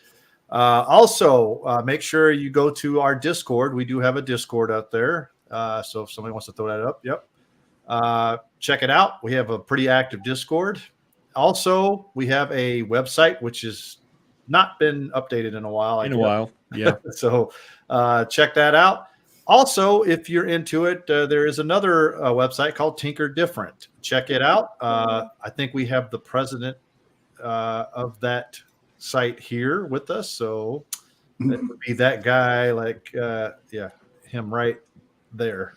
Also, make sure you go to our Discord. We do have a Discord out there. So if somebody wants to throw that up, yep. Check it out. We have a pretty active Discord. Also, we have a website which has not been updated in a while. I In a guess. while. Yeah. So check that out. Also, if you're into it, there is another website called Tinker Different. Check it out. I think we have the president of that site here with us. So it would be that guy, like, him right there.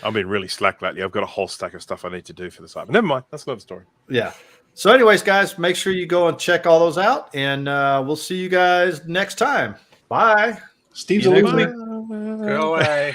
I've been really slack lately. I've got a whole stack of stuff I need to do for the site. But never mind. That's another story. Yeah. So anyways, guys, make sure you go and check all those out, and we'll see you guys next time. Bye. Steve's See a you next loser. week. Go away.